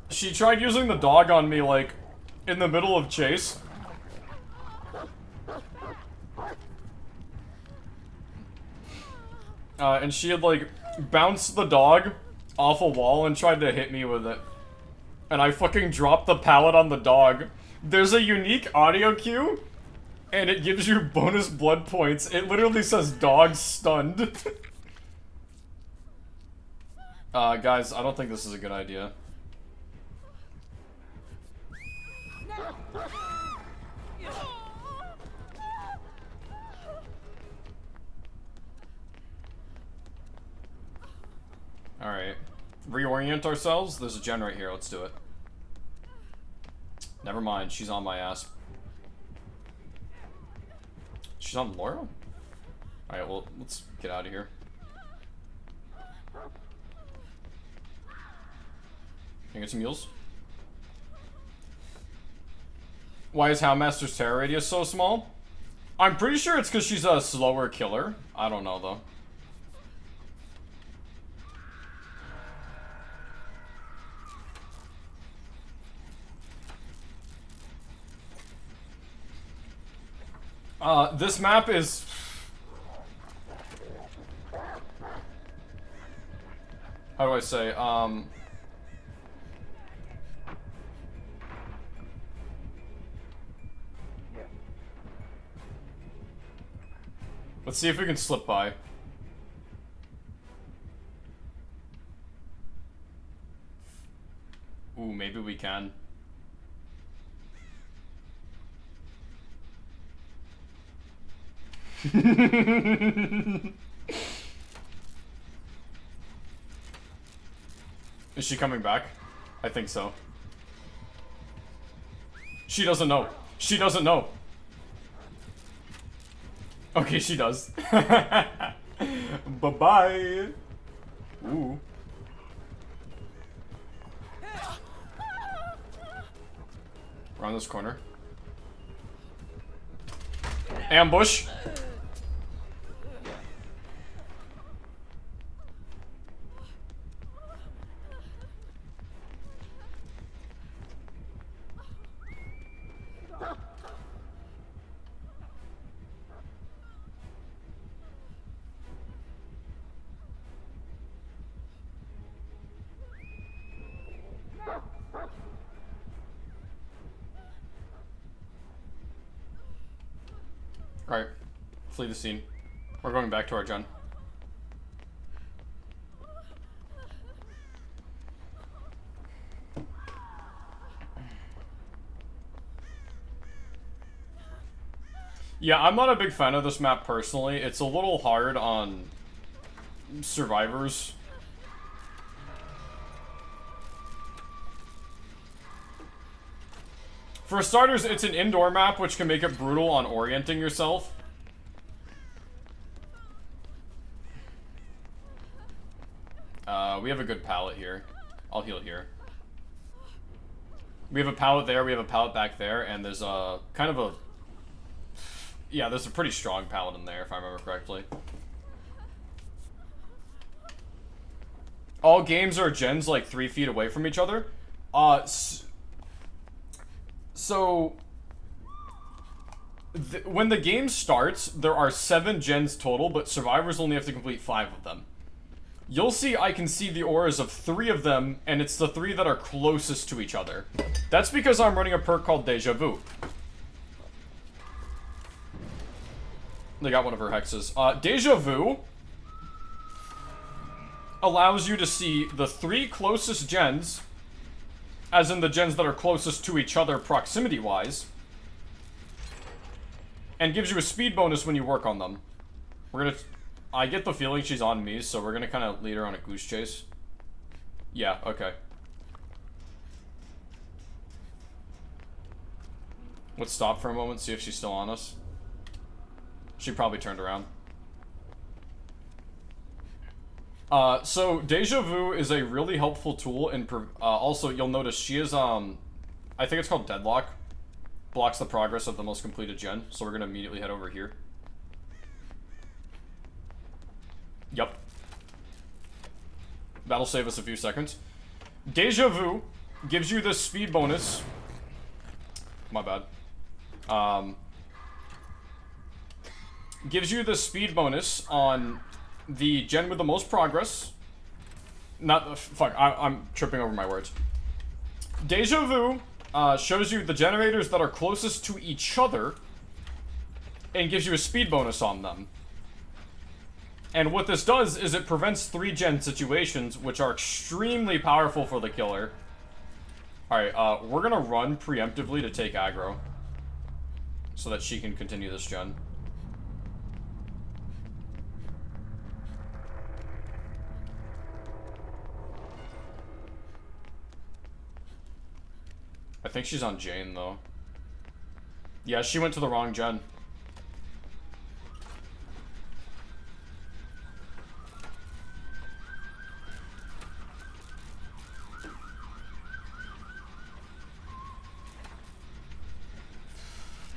She tried using the dog on me, like, in the middle of chase. And she had, like, bounced the dog off a wall and tried to hit me with it. And I fucking dropped the pallet on the dog. There's a unique audio cue, And it gives you bonus blood points. It literally says dog stunned. Guys, I don't think this is a good idea. Alright. Reorient ourselves? There's a gen right here, let's do it. Never mind, she's on my ass. She's on Laura? Alright, well, let's get out of here. Can I get some mules? Why is Houndmaster's terror radius so small? I'm pretty sure it's because she's a slower killer. I don't know, though. This map is... How do I say, let's see if we can slip by. Ooh, maybe we can. Is she coming back? I think so. She doesn't know. She doesn't know. Okay, she does. Bye-bye. Ooh. Around this corner. Ambush. Alright, flee the scene. We're going back to our gen. Yeah, I'm not a big fan of this map personally. It's a little hard on survivors. For starters, it's an indoor map, which can make it brutal on orienting yourself. We have a good pallet here. I'll heal here. We have a pallet there, we have a pallet back there, and there's a kind of a... Yeah, there's a pretty strong pallet in there, if I remember correctly. All games are gens like 3 feet away from each other. So, when the game starts, there are 7 gens total, but survivors only have to complete 5 of them. You'll see I can see the auras of 3 of them, and it's the 3 that are closest to each other. That's because I'm running a perk called Deja Vu. They got one of her hexes. Deja Vu allows you to see the 3 closest gens, as in the gens that are closest to each other proximity-wise, and gives you a speed bonus when you work on them. We're gonna... I get the feeling she's on me, so we're gonna kind of lead her on a goose chase. Yeah, okay. Let's stop for a moment, see if she's still on us. She probably turned around. So Deja Vu is a really helpful tool, and also you'll notice she is, I think it's called Deadlock. Blocks the progress of the most completed gen, so we're gonna immediately head over here. Yep. That'll save us a few seconds. Deja Vu gives you this speed bonus. My bad. Gives you the speed bonus on the gen with the most progress. Not, fuck, I'm tripping over my words. Deja Vu shows you the generators that are closest to each other, and gives you a speed bonus on them. And what this does is it prevents 3-gen situations, which are extremely powerful for the killer. Alright, we're gonna run preemptively to take aggro. So that she can continue this gen. I think she's on Jane, though. Yeah, she went to the wrong gen.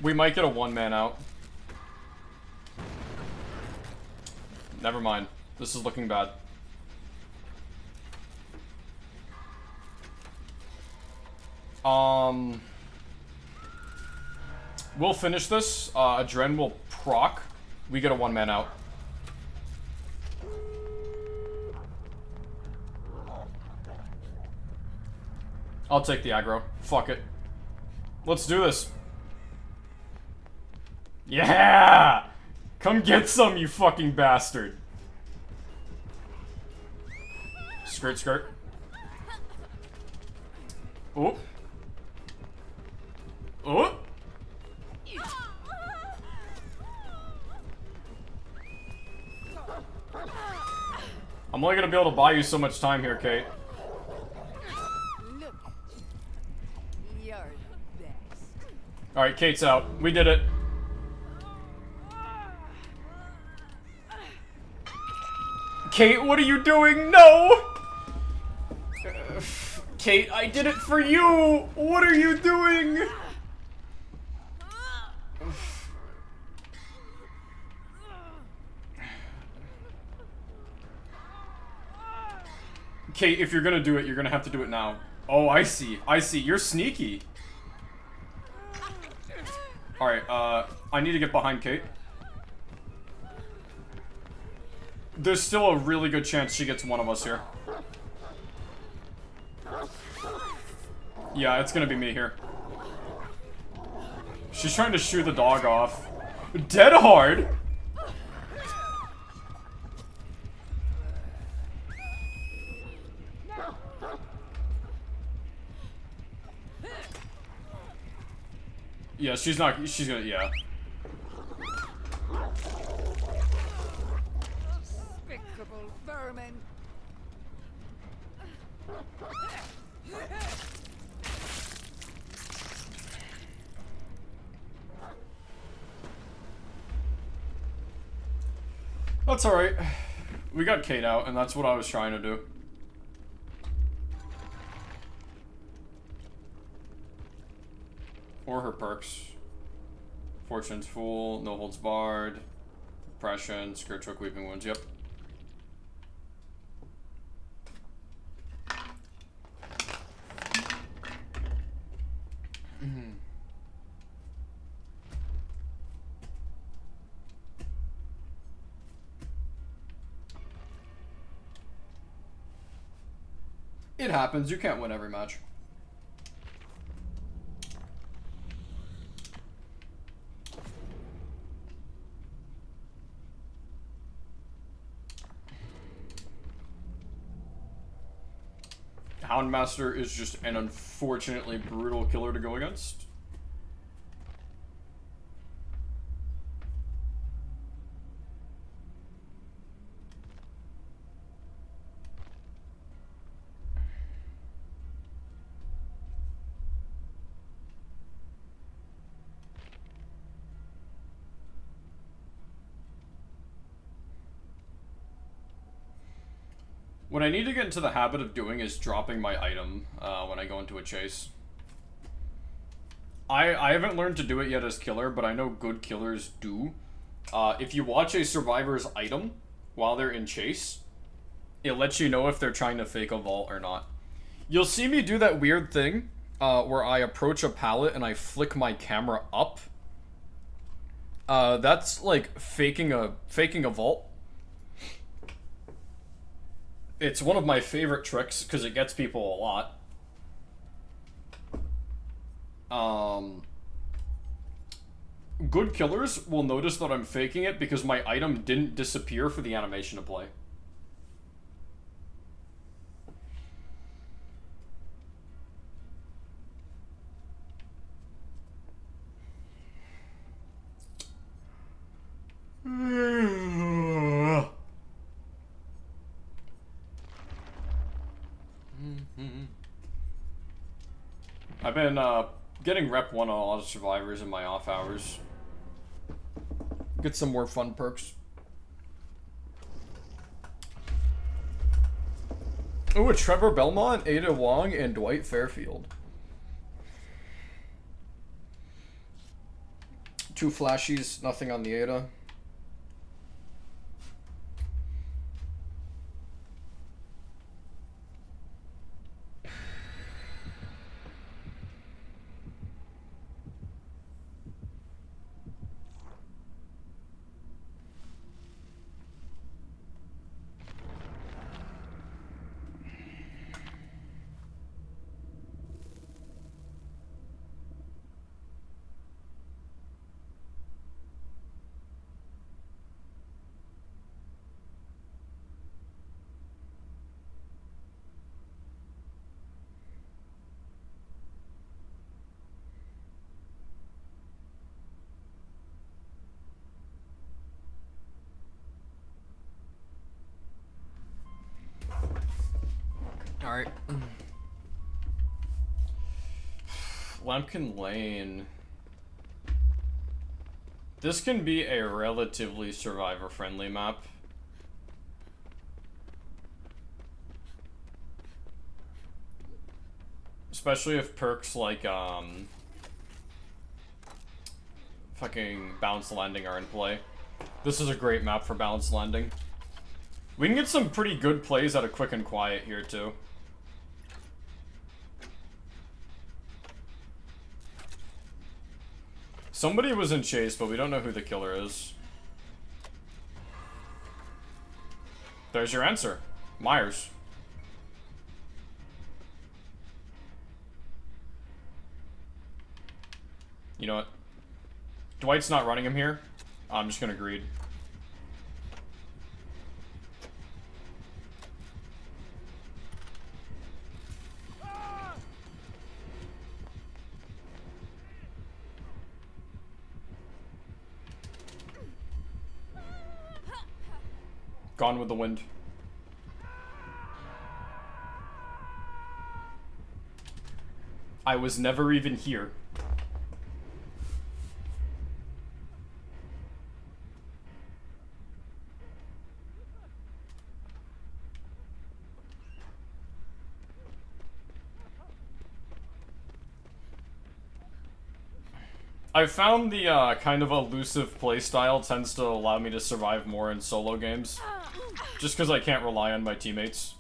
We might get a one-man out. Never mind. This is looking bad. We'll finish this. Adren will proc. We get a one-man out. I'll take the aggro. Fuck it. Let's do this. Yeah! Come get some, you fucking bastard. Skirt, skirt. Oh. Oh. I'm only gonna be able to buy you so much time here, Kate. Alright, Kate's out. We did it. Kate, what are you doing? No! Kate, I did it for you! What are you doing? Kate, if you're gonna do it, you're gonna have to do it now. Oh, I see. I see. You're sneaky. Alright, I need to get behind Kate. There's still a really good chance she gets one of us here. Yeah, it's gonna be me here. She's trying to shoo the dog off. Dead hard! Yeah, she's gonna, yeah. Despicable vermin. That's alright. We got Kate out, and that's what I was trying to do. Or her perks. Fortune's Fool, No Holds Barred, Depression, Skirt Choke, Weeping Wounds, yep. It happens, you can't win every match. Houndmaster is just an unfortunately brutal killer to go against. What I need to get into the habit of doing is dropping my item when I go into a chase. I haven't learned to do it yet as killer, but I know good killers do. If you watch a survivor's item while they're in chase, it lets you know if they're trying to fake a vault or not. You'll see me do that weird thing where I approach a pallet and I flick my camera up. That's like faking a vault. It's one of my favorite tricks because it gets people a lot. good killers will notice that I'm faking it because my item didn't disappear for the animation to play. I've been getting rep 1 on a lot of survivors in my off hours. Get some more fun perks. Ooh, Trevor Belmont, Ada Wong, and Dwight Fairfield. 2 flashies, nothing on the Ada. Alright. Lampkin Lane. This can be a relatively survivor-friendly map. Especially if perks like, fucking Bounce Landing are in play. This is a great map for Bounce Landing. We can get some pretty good plays out of Quick and Quiet here, too. Somebody was in chase, but we don't know who the killer is. There's your answer. Myers. You know what? Dwight's not running him here. I'm just gonna greed. Gone with the Wind. I was never even here. I've found the kind of elusive playstyle tends to allow me to survive more in solo games. Just because I can't rely on my teammates.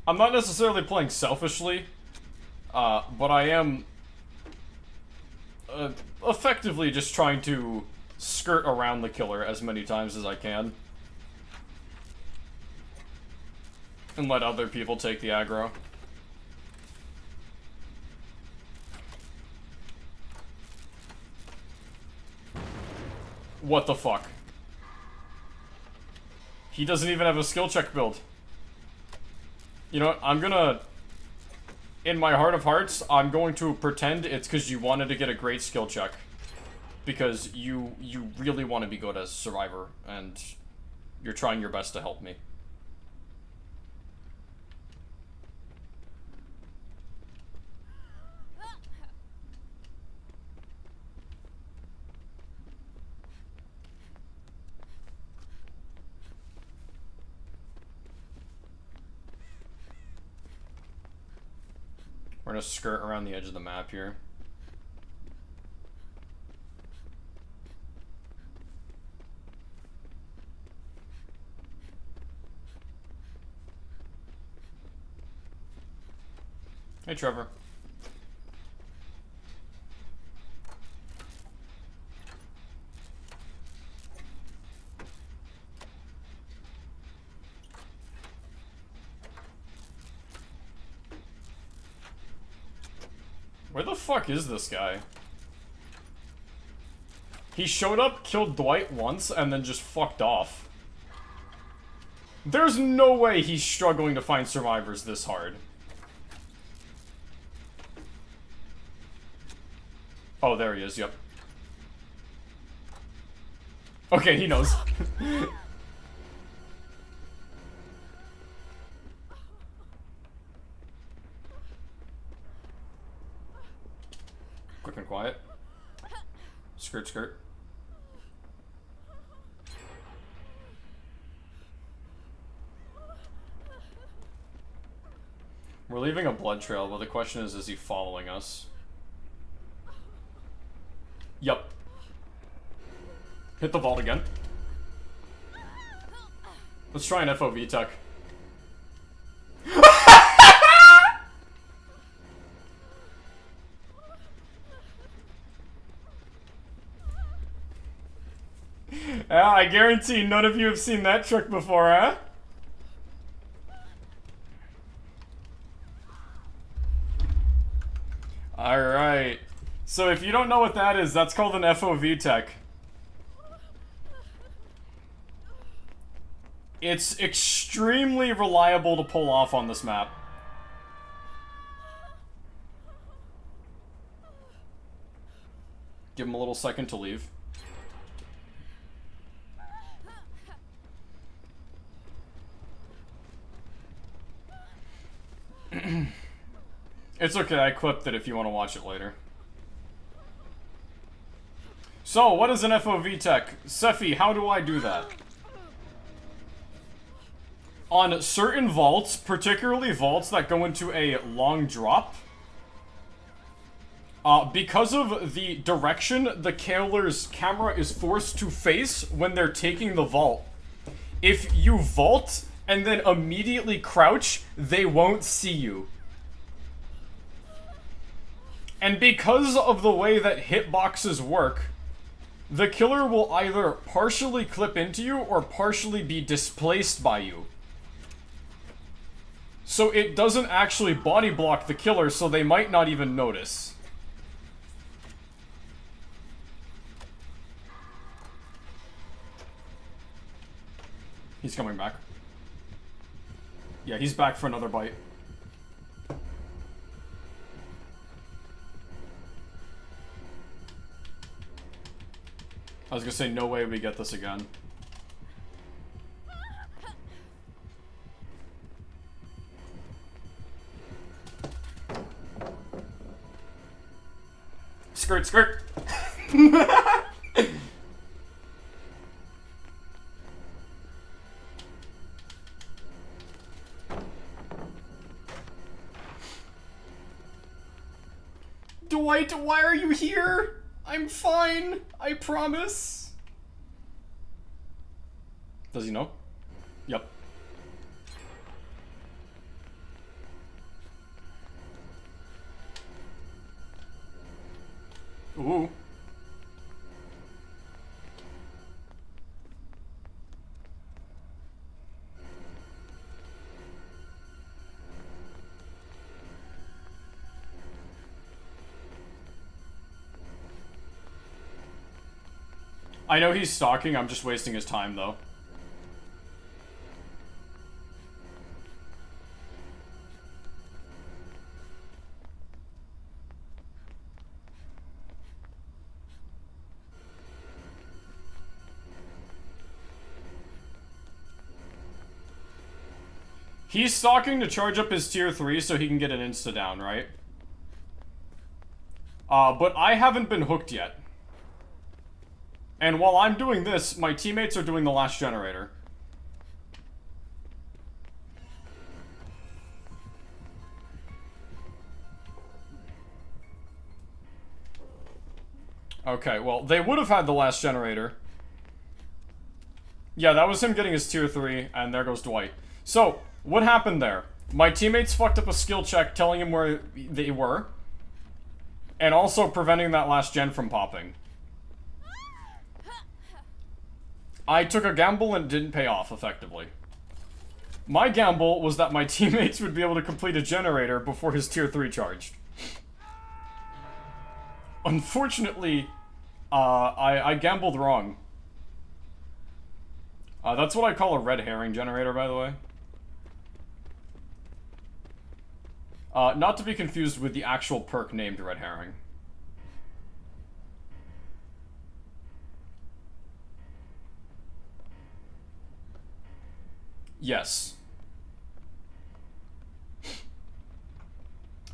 I'm not necessarily playing selfishly, but I am effectively just trying to skirt around the killer as many times as I can. And let other people take the aggro. What the fuck? He doesn't even have a skill check build. You know what? I'm gonna... In my heart of hearts, I'm going to pretend it's because you wanted to get a great skill check. Because you really want to be good as a survivor, and you're trying your best to help me. We're gonna skirt around the edge of the map here. Hey, Trevor. Where the fuck is this guy? He showed up, killed Dwight once, and then just fucked off. There's no way he's struggling to find survivors this hard. Oh, there he is, yep. Okay, he knows. Quick and quiet. Skirt, skirt. We're leaving a blood trail, but the question is he following us? Yup. Hit the vault again. Let's try an FOV tech. Yeah, I guarantee none of you have seen that trick before, huh? Alright. So if you don't know what that is, that's called an FOV tech. It's extremely reliable to pull off on this map. Give him a little second to leave. It's okay, I clipped it if you want to watch it later. So, what is an FOV tech? Sephi, how do I do that? On certain vaults, particularly vaults that go into a long drop, because of the direction the killer's camera is forced to face when they're taking the vault, if you vault and then immediately crouch, they won't see you. And because of the way that hitboxes work, the killer will either partially clip into you or partially be displaced by you. So it doesn't actually body block the killer, so they might not even notice. He's coming back. Yeah, he's back for another bite. I was gonna say, no way we get this again. Skirt, skirt! Dwight, why are you here? I'm fine, I promise. Does he know? Yep. Ooh. I know he's stalking, I'm just wasting his time, though. He's stalking to charge up his tier 3 so he can get an insta-down, right? But I haven't been hooked yet. And while I'm doing this, my teammates are doing the last generator. Okay, well, they would have had the last generator. Yeah, that was him getting his tier 3, and there goes Dwight. So, what happened there? My teammates fucked up a skill check telling him where they were, and also preventing that last gen from popping. I took a gamble and it didn't pay off, effectively. My gamble was that my teammates would be able to complete a generator before his tier 3 charged. Unfortunately, I gambled wrong. That's what I call a red herring generator, by the way. Not to be confused with the actual perk named red herring. Yes.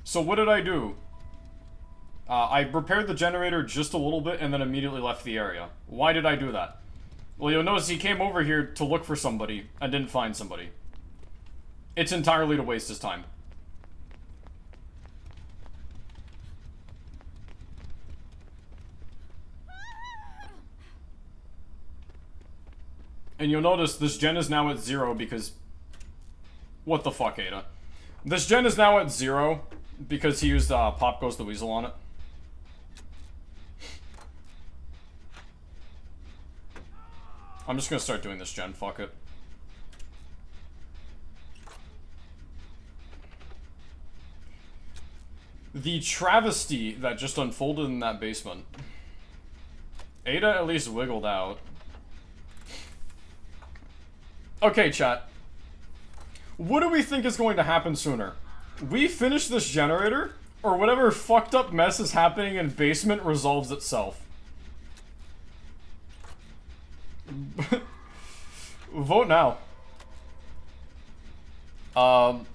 So what did I do? I repaired the generator just a little bit and then immediately left the area. Why did I do that? Well, you'll notice he came over here to look for somebody and didn't find somebody. It's entirely to waste his time. And you'll notice this gen is now at 0 because... What the fuck, Ada? This gen is now at 0 because he used Pop Goes the Weasel on it. I'm just gonna start doing this gen, fuck it. The travesty that just unfolded in that basement. Ada at least wiggled out. Okay, chat. What do we think is going to happen sooner? We finish this generator, or whatever fucked up mess is happening in basement resolves itself? Vote now.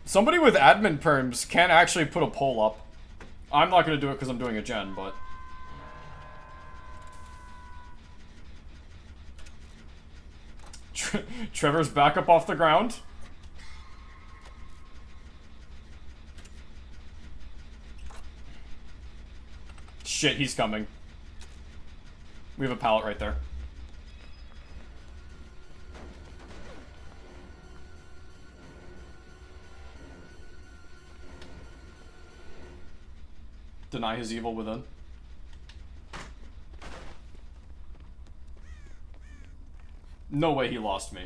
Somebody with admin perms can actually put a poll up. I'm not gonna do it because I'm doing a gen, but... Trevor's back up off the ground. Shit, he's coming. We have a pallet right there. Deny his evil within. No way he lost me.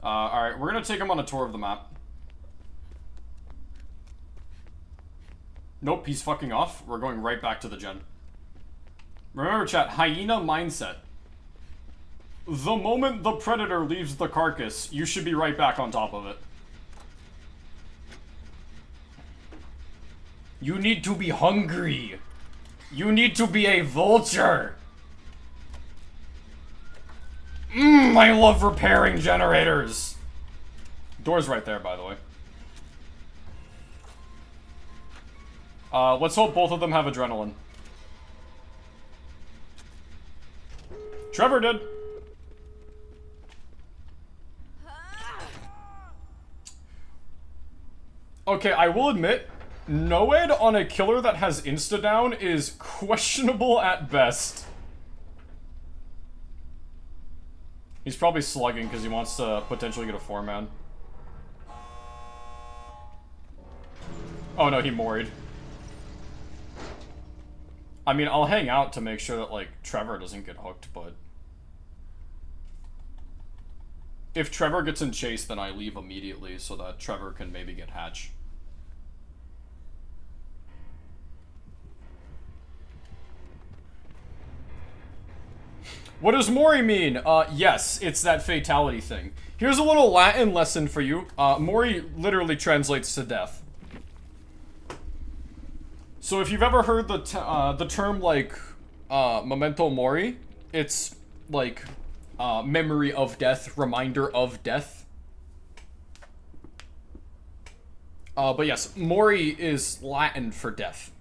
Alright, we're gonna take him on a tour of the map. Nope, he's fucking off. We're going right back to the gen. Remember, chat, hyena mindset. The moment the predator leaves the carcass, you should be right back on top of it. You need to be hungry. You need to be a vulture. I love repairing generators. Door's right there, by the way. Let's hope both of them have adrenaline. Trevor did. Okay, I will admit, Noed on a killer that has insta-down is questionable at best. He's probably slugging because he wants to potentially get a 4-man. Oh no, he moried. I mean, I'll hang out to make sure that, like, Trevor doesn't get hooked, but... If Trevor gets in chase, then I leave immediately so that Trevor can maybe get hatch. What does Mori mean? Yes, it's that fatality thing. Here's a little Latin lesson for you. Mori literally translates to death. So if you've ever heard the term, like, memento mori, it's, like, memory of death, reminder of death. But yes, mori is Latin for death.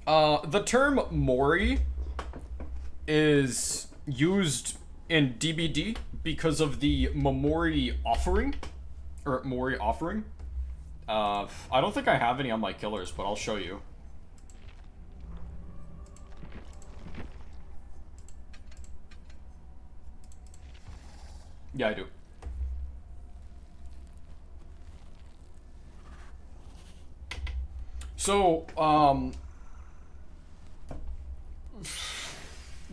The term mori is used in DBD because of the Mori offering. Or Mori offering. I don't think I have any on my killers, but I'll show you. Yeah, I do. So,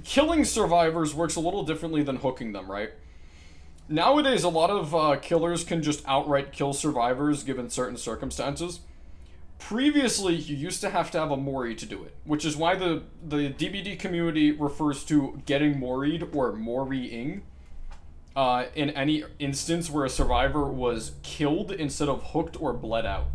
killing survivors works a little differently than hooking them, right? Nowadays, a lot of killers can just outright kill survivors given certain circumstances. Previously, you used to have a Mori to do it, which is why the DBD community refers to getting Mori'd or Moriing in any instance where a survivor was killed instead of hooked or bled out.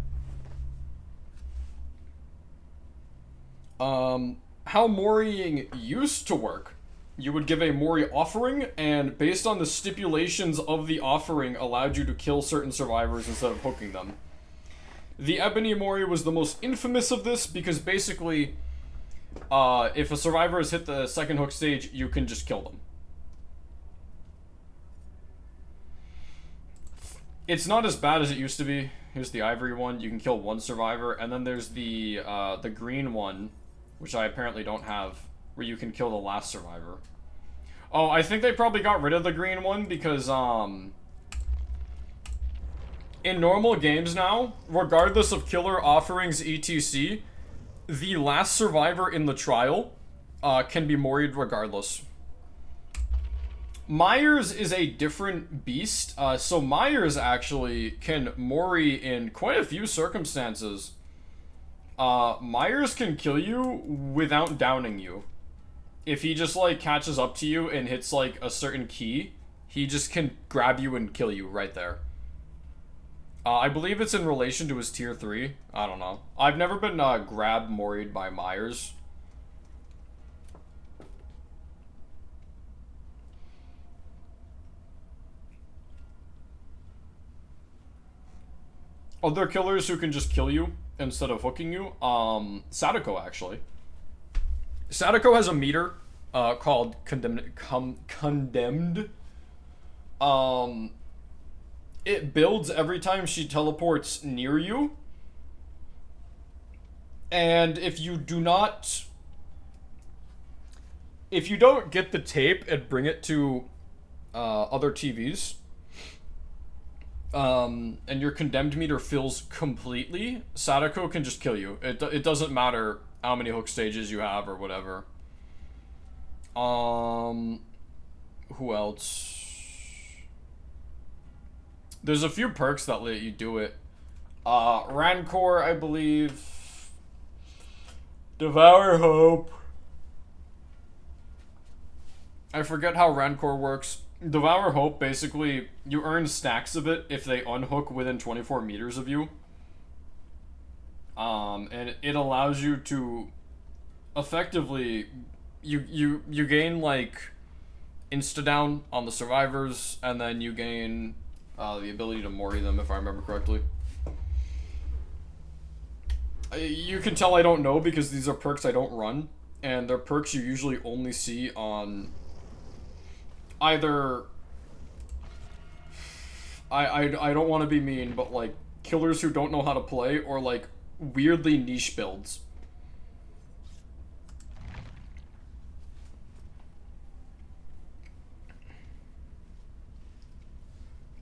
How Moriing used to work: you would give a Mori offering, and based on the stipulations of the offering, allowed you to kill certain survivors instead of hooking them. The Ebony Mori was the most infamous of this because basically, if a survivor has hit the second hook stage, you can just kill them. It's not as bad as it used to be. Here's the ivory one. You can kill one survivor, and then there's the green one, which I apparently don't have, where you can kill the last survivor. Oh, I think they probably got rid of the green one because, in normal games now, regardless of killer offerings etc, the last survivor in the trial can be Mori'd regardless. Myers is a different beast, so Myers actually can Mori in quite a few circumstances. Myers can kill you without downing you. If he just, like, catches up to you and hits, like, a certain key, he just can grab you and kill you right there. I believe it's in relation to his tier 3. I don't know. I've never been grab Mori'd by Myers. Other killers who can just kill you instead of hooking you, Sadako actually. Sadako has a meter called Condemned. It builds every time she teleports near you. And if you don't get the tape and bring it to other TVs, and your condemned meter fills completely, Sadako can just kill you. It doesn't matter how many hook stages you have or whatever. Who else? There's a few perks that let you do it. Rancor, I believe. Devour Hope. I forget how Rancor works. Devour Hope, basically, you earn stacks of it if they unhook within 24 meters of you. And it allows you to effectively, you gain, like, insta-down on the survivors, and then you gain the ability to Mori them, if I remember correctly. You can tell I don't know because these are perks I don't run, and they're perks you usually only see on either, I don't want to be mean, but like killers who don't know how to play, or like weirdly niche builds.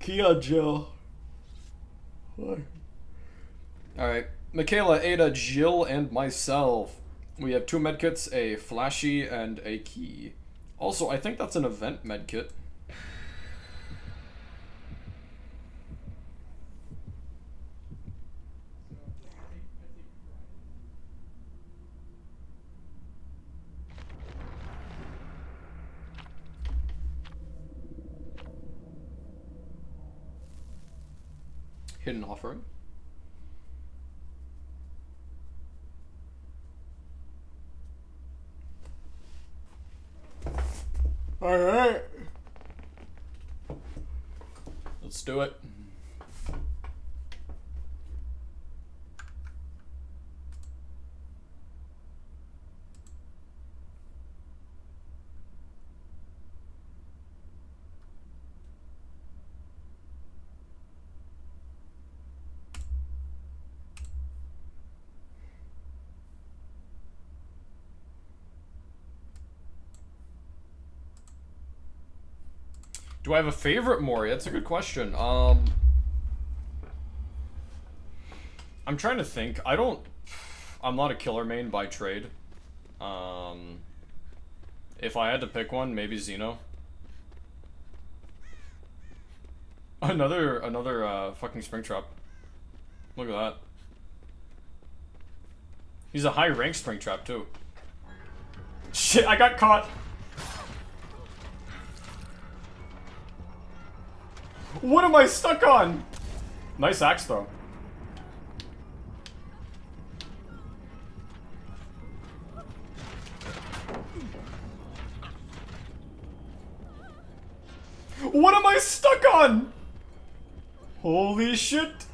Kia Jill. Alright. Michaela, Ada, Jill, and myself. We have 2 medkits, a flashy, and a key. Also, I think that's an event medkit. Hidden offering. Alright. Let's do it. Do I have a favorite Mori? That's a good question. I'm trying to think. I'm not a killer main by trade. If I had to pick one, maybe Xeno. Another fucking Springtrap. Look at that. He's a high rank Springtrap too. Shit, I got caught. What am I stuck on? Nice axe though. What am I stuck on? Holy shit.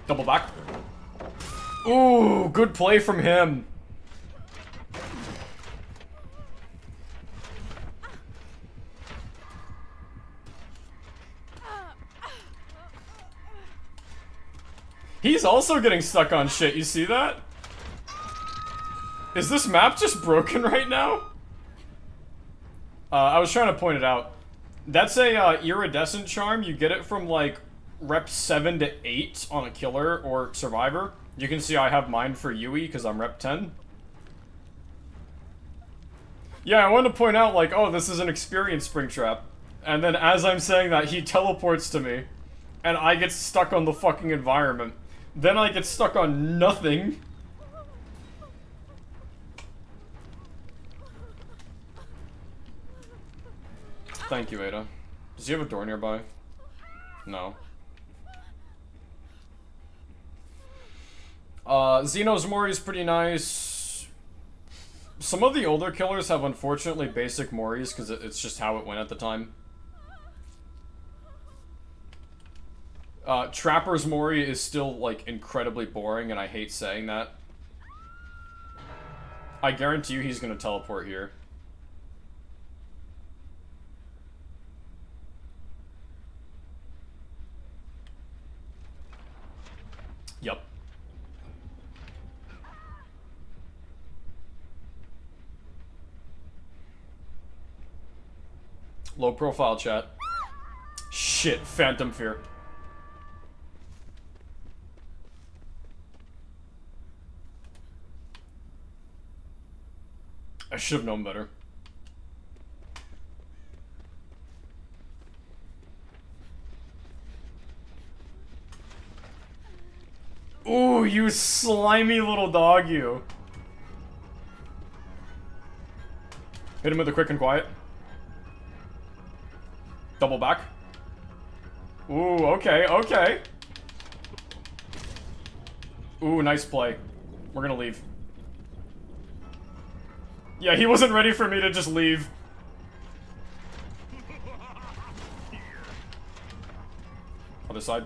Double back. Ooh, good play from him. He's also getting stuck on shit, you see that? Is this map just broken right now? I was trying to point it out. That's a iridescent charm. You get it from like rep 7 to 8 on a killer or survivor. You can see I have mine for Yui because I'm rep 10. Yeah, I wanted to point out like, oh, this is an experienced Springtrap. And then as I'm saying that, he teleports to me. And I get stuck on the fucking environment. Then I get stuck on nothing. Thank you, Ada. Does he have a door nearby? No. Xeno's Mori is pretty nice. Some of the older killers have unfortunately basic Moris because it's just how it went at the time. Trapper's Mori is still, like, incredibly boring, and I hate saying that. I guarantee you he's gonna teleport here. Yup. Low profile chat. Shit, Phantom Fear. I should have known better. Ooh, you slimy little dog, you. Hit him with a quick and quiet. Double back. Ooh, okay, okay. Ooh, nice play. We're gonna leave. Yeah, he wasn't ready for me to just leave. Other side.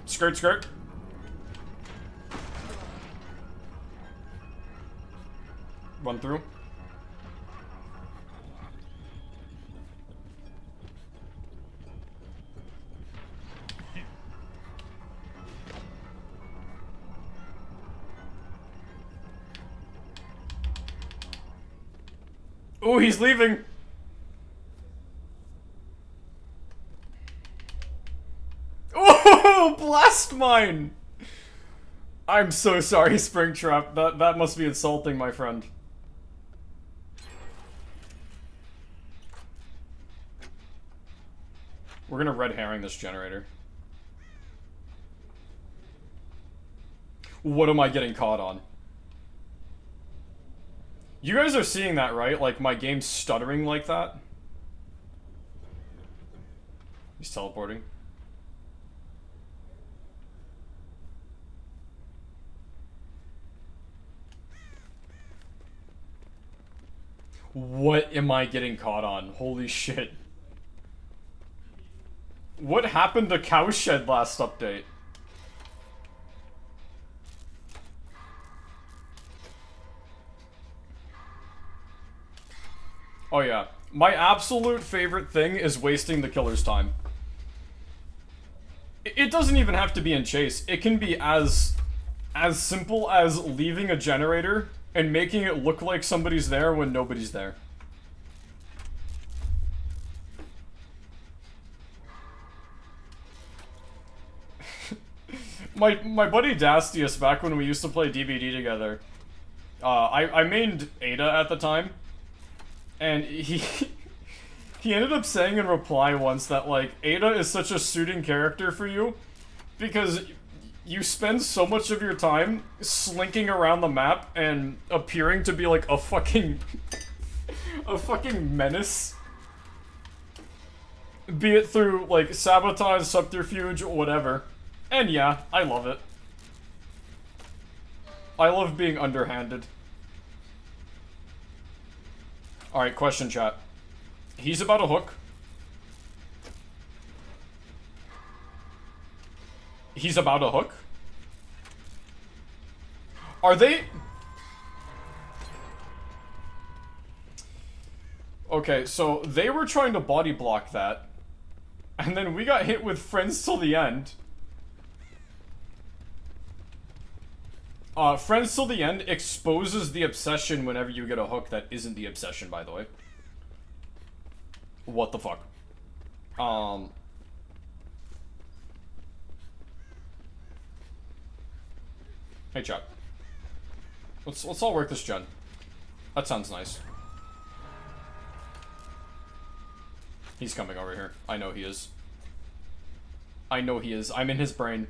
Skirt, skirt. Run through. Oh, he's leaving. Oh, blast mine. I'm so sorry, Springtrap. That must be insulting, my friend. We're gonna red herring this generator. What am I getting caught on? You guys are seeing that, right? Like, my game's stuttering like that. He's teleporting. What am I getting caught on? Holy shit. What happened to Cowshed last update? Oh yeah. My absolute favorite thing is wasting the killer's time. It doesn't even have to be in chase. It can be as simple as leaving a generator and making it look like somebody's there when nobody's there. My buddy Dastius, back when we used to play DBD together, I mained Ada at the time, and he he ended up saying in reply once that, like, Ada is such a suiting character for you because you spend so much of your time slinking around the map and appearing to be like a fucking menace. Be it through, like, sabotage, subterfuge, whatever. And yeah, I love it. I love being underhanded. Alright, question chat. He's about a hook. He's about a hook? Are they... Okay, so they were trying to body block that. And then we got hit with friends till the end. Friends till the end exposes the obsession whenever you get a hook that isn't the obsession, by the way. What the fuck? Hey, chat. Let's all work this gen. That sounds nice. He's coming over here. I know he is. I know he is. I'm in his brain.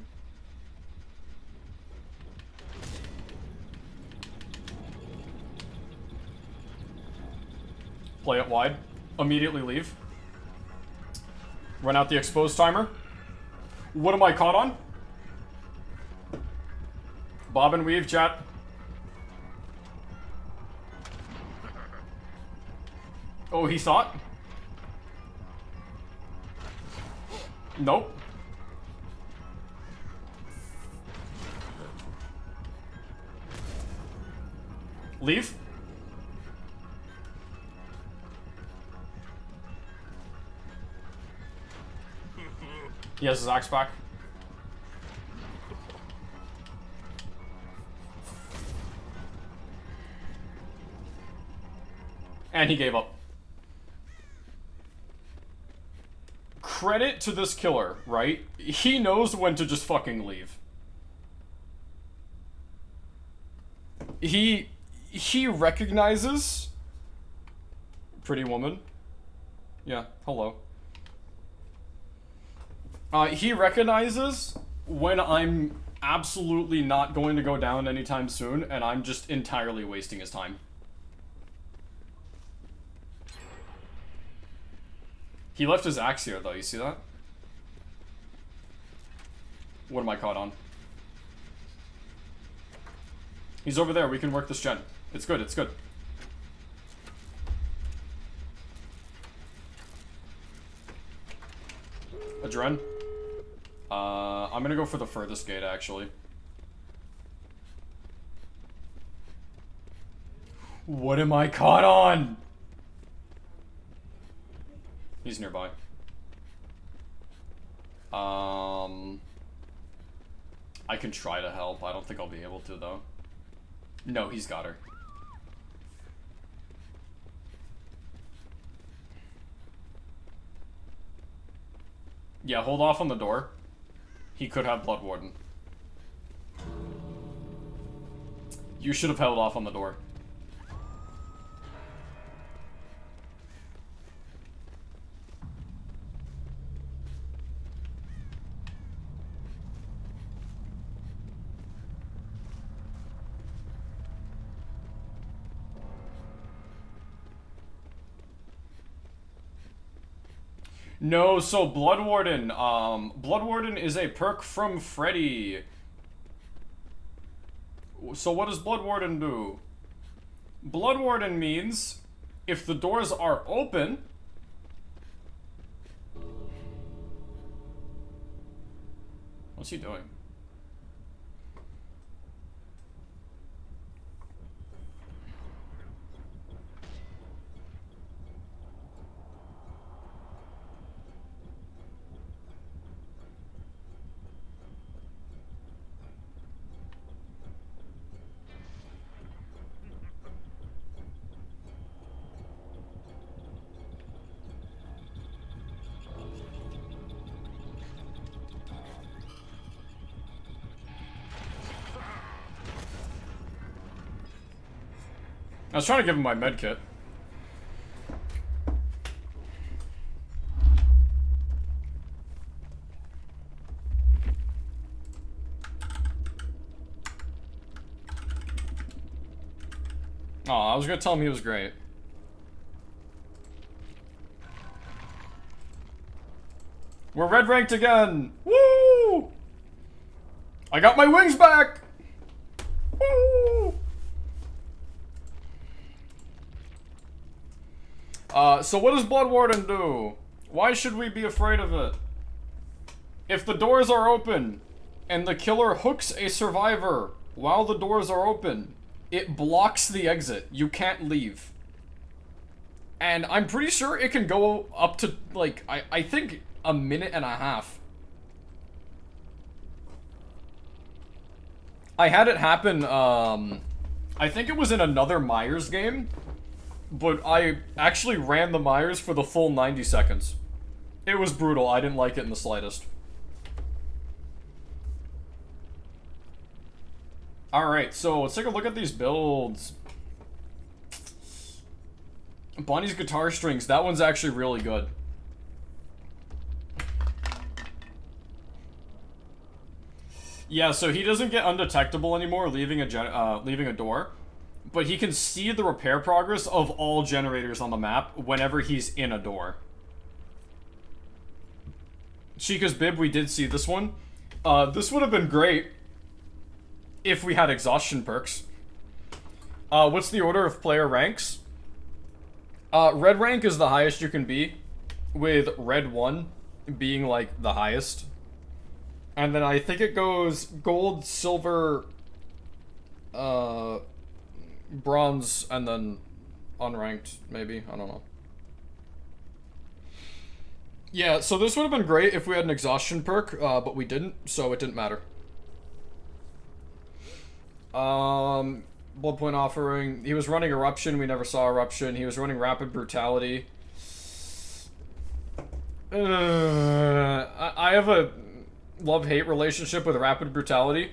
Play it wide. Immediately leave. Run out the exposed timer. What am I caught on? Bob and weave, chat. Oh, he thought? Nope. Leave. He has his axe back. And he gave up. Credit to this killer, right? He knows when to just fucking leave. He recognizes... Pretty woman. Yeah, hello. He recognizes when I'm absolutely not going to go down anytime soon, and I'm just entirely wasting his time. He left his axe here, though. You see that? What am I caught on? He's over there. We can work this gen. It's good. It's good. Adren? I'm gonna go for the furthest gate, actually. What am I caught on? He's nearby. I can try to help. I don't think I'll be able to, though. No, he's got her. Yeah, hold off on the door. He could have Blood Warden. You should have held off on the door. No, so Blood Warden, Blood Warden is a perk from Freddy. So what does Blood Warden do? Blood Warden means if the doors are open, what's he doing? I was trying to give him my med kit. Oh, I was gonna tell him he was great. We're red ranked again! Woo! I got my wings back! Woo! So what does Blood Warden do? Why should we be afraid of it? If the doors are open, and the killer hooks a survivor while the doors are open, it blocks the exit. You can't leave. And I'm pretty sure it can go up to, like, I think a minute and a half. I had it happen, I think it was in another Myers game, but I actually ran the Myers for the full 90 seconds. It was brutal. I didn't like it in the slightest. Alright, so let's take a look at these builds. Bonnie's guitar strings, that one's actually really good. Yeah, so he doesn't get undetectable anymore, leaving a door. But he can see the repair progress of all generators on the map whenever he's in a door. Chica's Bib, we did see this one. This would have been great if we had exhaustion perks. What's the order of player ranks? Red rank is the highest you can be, with red 1 being like the highest. And then I think it goes gold, silver, bronze, and then unranked, maybe. I don't know. Yeah, so this would have been great if we had an exhaustion perk, but we didn't, so it didn't matter. Blood Point Offering. He was running Eruption. We never saw Eruption. He was running Rapid Brutality. I have a love-hate relationship with Rapid Brutality.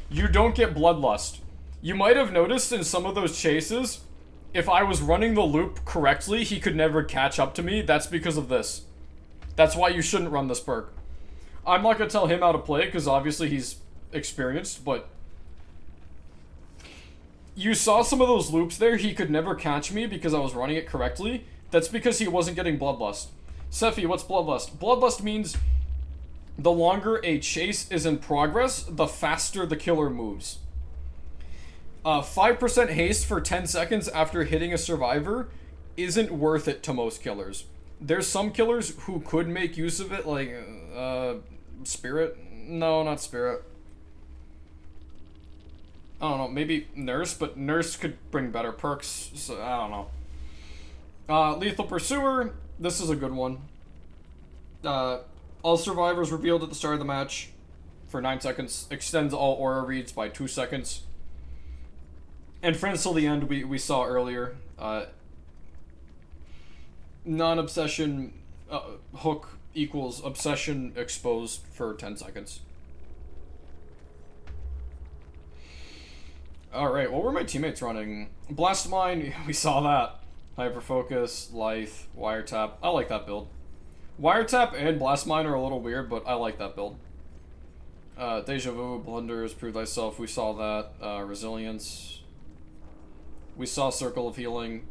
You don't get Bloodlust. You might have noticed in some of those chases, if I was running the loop correctly, he could never catch up to me. That's because of this. That's why you shouldn't run this perk. I'm not going to tell him how to play, because obviously he's experienced, but you saw some of those loops there, he could never catch me because I was running it correctly. That's because he wasn't getting Bloodlust. Sephi, what's Bloodlust? Bloodlust means the longer a chase is in progress, the faster the killer moves. 5% haste for 10 seconds after hitting a survivor isn't worth it to most killers. There's some killers who could make use of it, like, Spirit? No, not Spirit. I don't know, maybe Nurse, but Nurse could bring better perks, so I don't know. Lethal Pursuer, this is a good one. All survivors revealed at the start of the match for 9 seconds, extends all aura reads by 2 seconds. And Friends Till the End, we saw earlier. Non-obsession hook equals obsession exposed for 10 seconds. Alright, what were my teammates running? Blast Mine, we saw that. Hyperfocus, Lithe, Wiretap. I like that build. Wiretap and Blast Mine are a little weird, but I like that build. Deja Vu, Blunders, Prove Thyself, we saw that. Resilience. We saw Circle of Healing.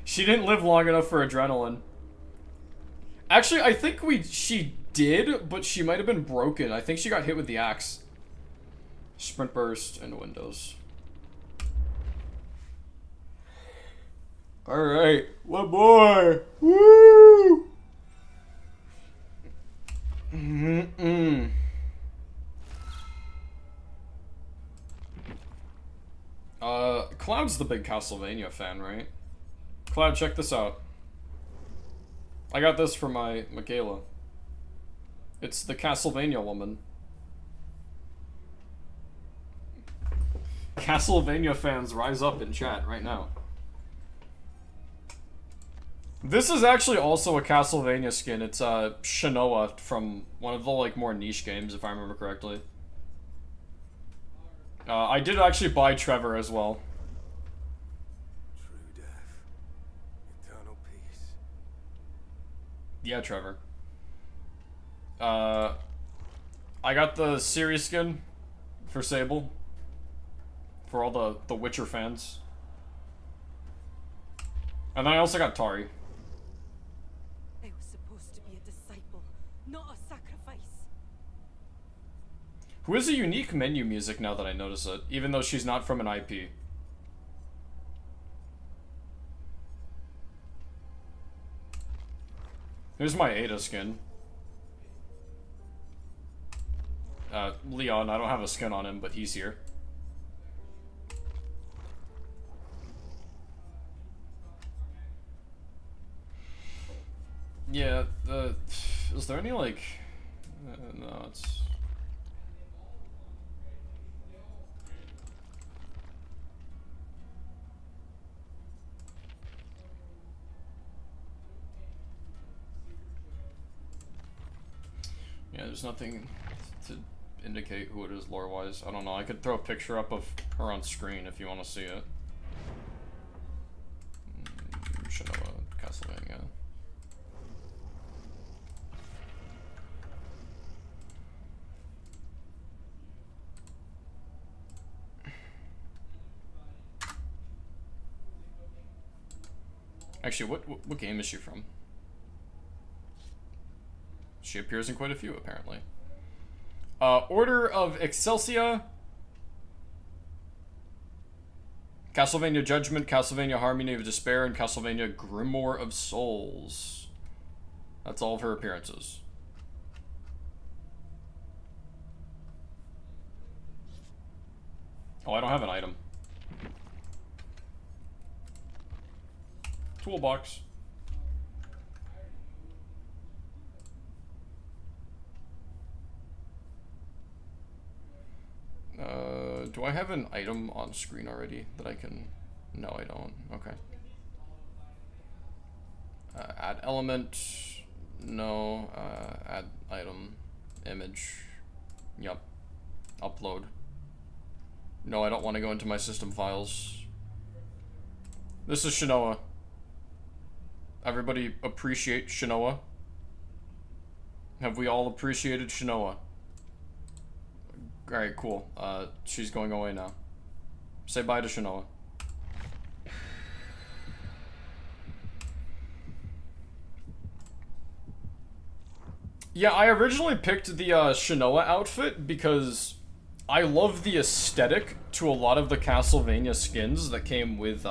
She didn't live long enough for Adrenaline. Actually, I think she did, but she might have been broken. I think she got hit with the axe. Sprint Burst and Windows. Alright, what boy? Woo! Cloud's the big Castlevania fan, right? Cloud, check this out. I got this for my Michaela. It's the Castlevania woman. Castlevania fans rise up in chat right now. This is actually also a Castlevania skin. It's Shanoa from one of the like more niche games, if I remember correctly. I did actually buy Trevor as well. Yeah, Trevor. I got the series skin for Sable. For all the Witcher fans. And then I also got Tari. I was supposed to be a disciple, not a sacrifice. Who has a unique menu music now that I notice it, even though she's not from an IP. Here's my Ada skin. Leon, I don't have a skin on him, but he's here. Yeah, is there any, like... no, it's... yeah, there's nothing to indicate who it is lore-wise. I don't know, I could throw a picture up of her on screen if you want to see it. Shinoa, Castlevania. Actually, what game is she from? She appears in quite a few, apparently. Order of Excelsia. Castlevania Judgment, Castlevania Harmony of Despair, and Castlevania Grimoire of Souls. That's all of her appearances. Oh, I don't have an item. Toolbox. Do I have an item on screen already that I can... no, I don't. Okay. Add element. No. Add item. Image. Yep. Upload. No, I don't want to go into my system files. This is Shinoa. Everybody appreciate Shinoa? Have we all appreciated Shinoa? Alright, cool. She's going away now. Say bye to Shinoa. Yeah, I originally picked the Shinoa outfit because I love the aesthetic to a lot of the Castlevania skins that came with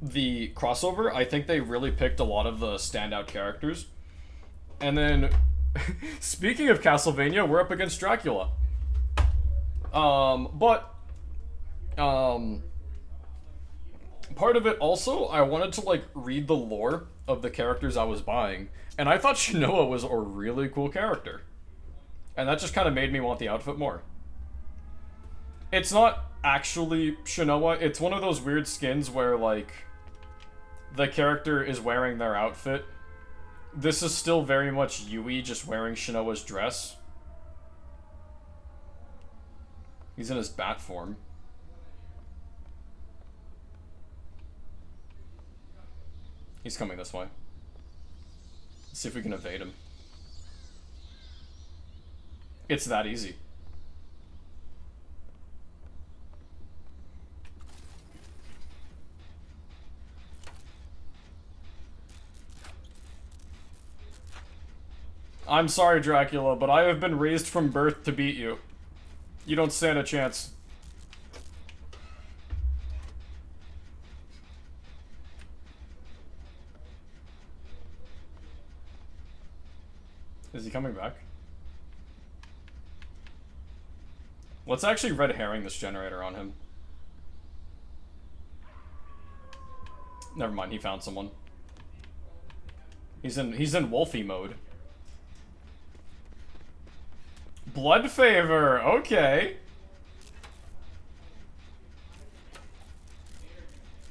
the crossover. I think they really picked a lot of the standout characters. And then, speaking of Castlevania, we're up against Dracula. Part of it also, I wanted to, like, read the lore of the characters I was buying. And I thought Shinoa was a really cool character. And that just kind of made me want the outfit more. It's not actually Shinoa, it's one of those weird skins where, like, the character is wearing their outfit. This is still very much Yui just wearing Shinoa's dress. He's in his bat form. He's coming this way. Let's see if we can evade him. It's that easy. I'm sorry, Dracula, but I have been raised from birth to beat you. You don't stand a chance. Is he coming back? Let's actually red herring this generator on him. Never mind, he found someone. He's in Wolfie mode. Blood favor, okay.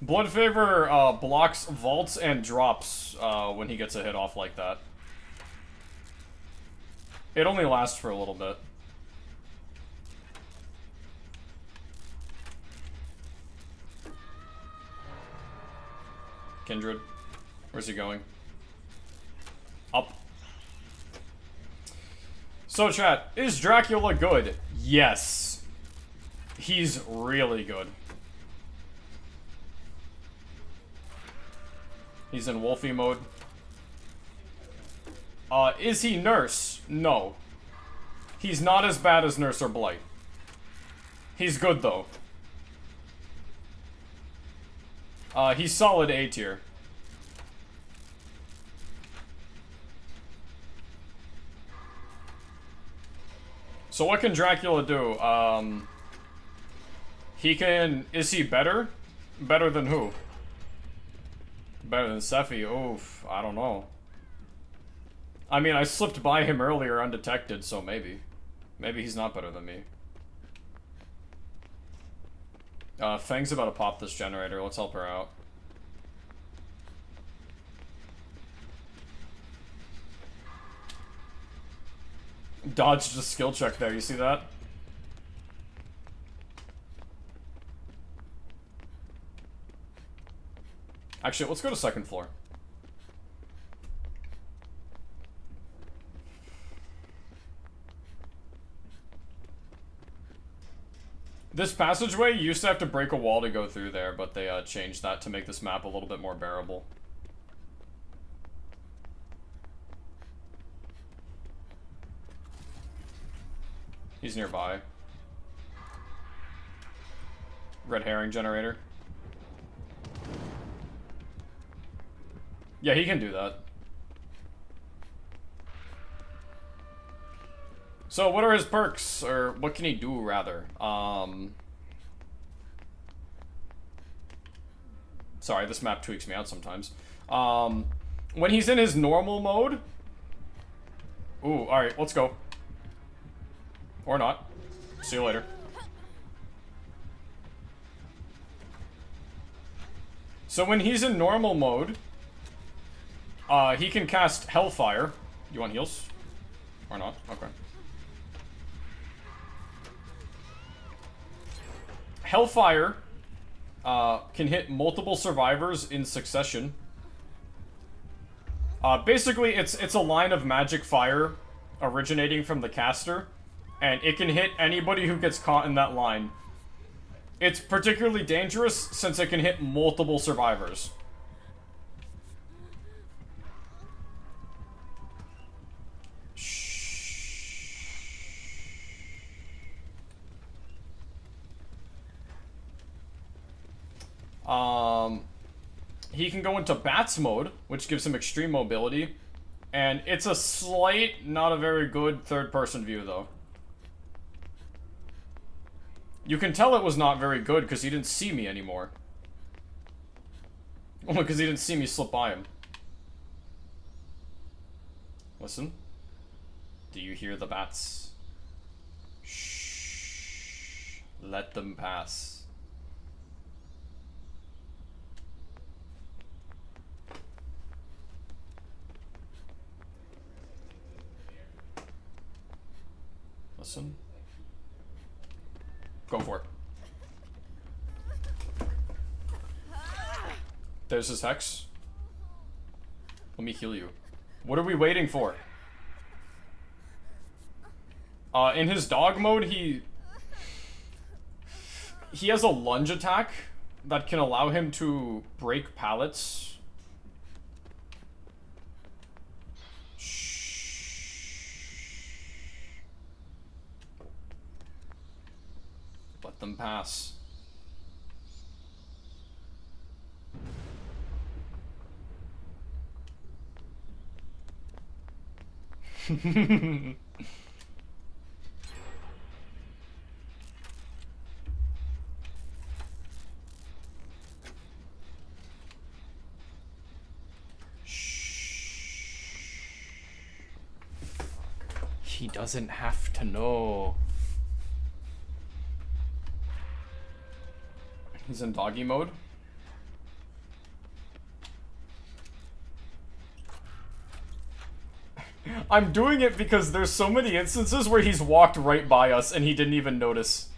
Blood favor blocks vaults and drops when he gets a hit off like that. It only lasts for a little bit. Kindred, where's he going? Up. So chat, is Dracula good? Yes. He's really good. He's in Wolfie mode. Is he Nurse? No. He's not as bad as Nurse or Blight. He's good though. He's solid A tier. So what can Dracula do? He can... Is he better? Better than who? Better than Sephi? Oof, I don't know. I mean, I slipped by him earlier undetected, so maybe. Maybe he's not better than me. Fang's about to pop this generator. Let's help her out. Dodged a skill check there, you see that? Actually, let's go to second floor. This passageway, you used to have to break a wall to go through there, but they changed that to make this map a little bit more bearable. He's nearby. Red herring generator. Yeah, he can do that. So, what are his perks? Or, what can he do, rather? Sorry, this map tweaks me out sometimes. When he's in his normal mode... Ooh, alright, let's go. Or not. See you later. So when he's in normal mode, he can cast Hellfire. You want heals? Or not? Okay. Hellfire can hit multiple survivors in succession. Basically, it's a line of magic fire originating from the caster, and it can hit anybody who gets caught in that line. It's particularly dangerous since it can hit multiple survivors. He can go into Bats mode, which gives him extreme mobility. And it's a slight, not a very good third-person view, though. You can tell it was not very good because he didn't see me anymore. Only because he didn't see me slip by him. Listen. Do you hear the bats? Shh. Let them pass. Listen. Go for it. There's his hex. Let me heal you. What are we waiting for? In his dog mode, he has a lunge attack that can allow him to break pallets. Let them pass. He doesn't have to know. He's in doggy mode. I'm doing it because there's so many instances where he's walked right by us and he didn't even notice.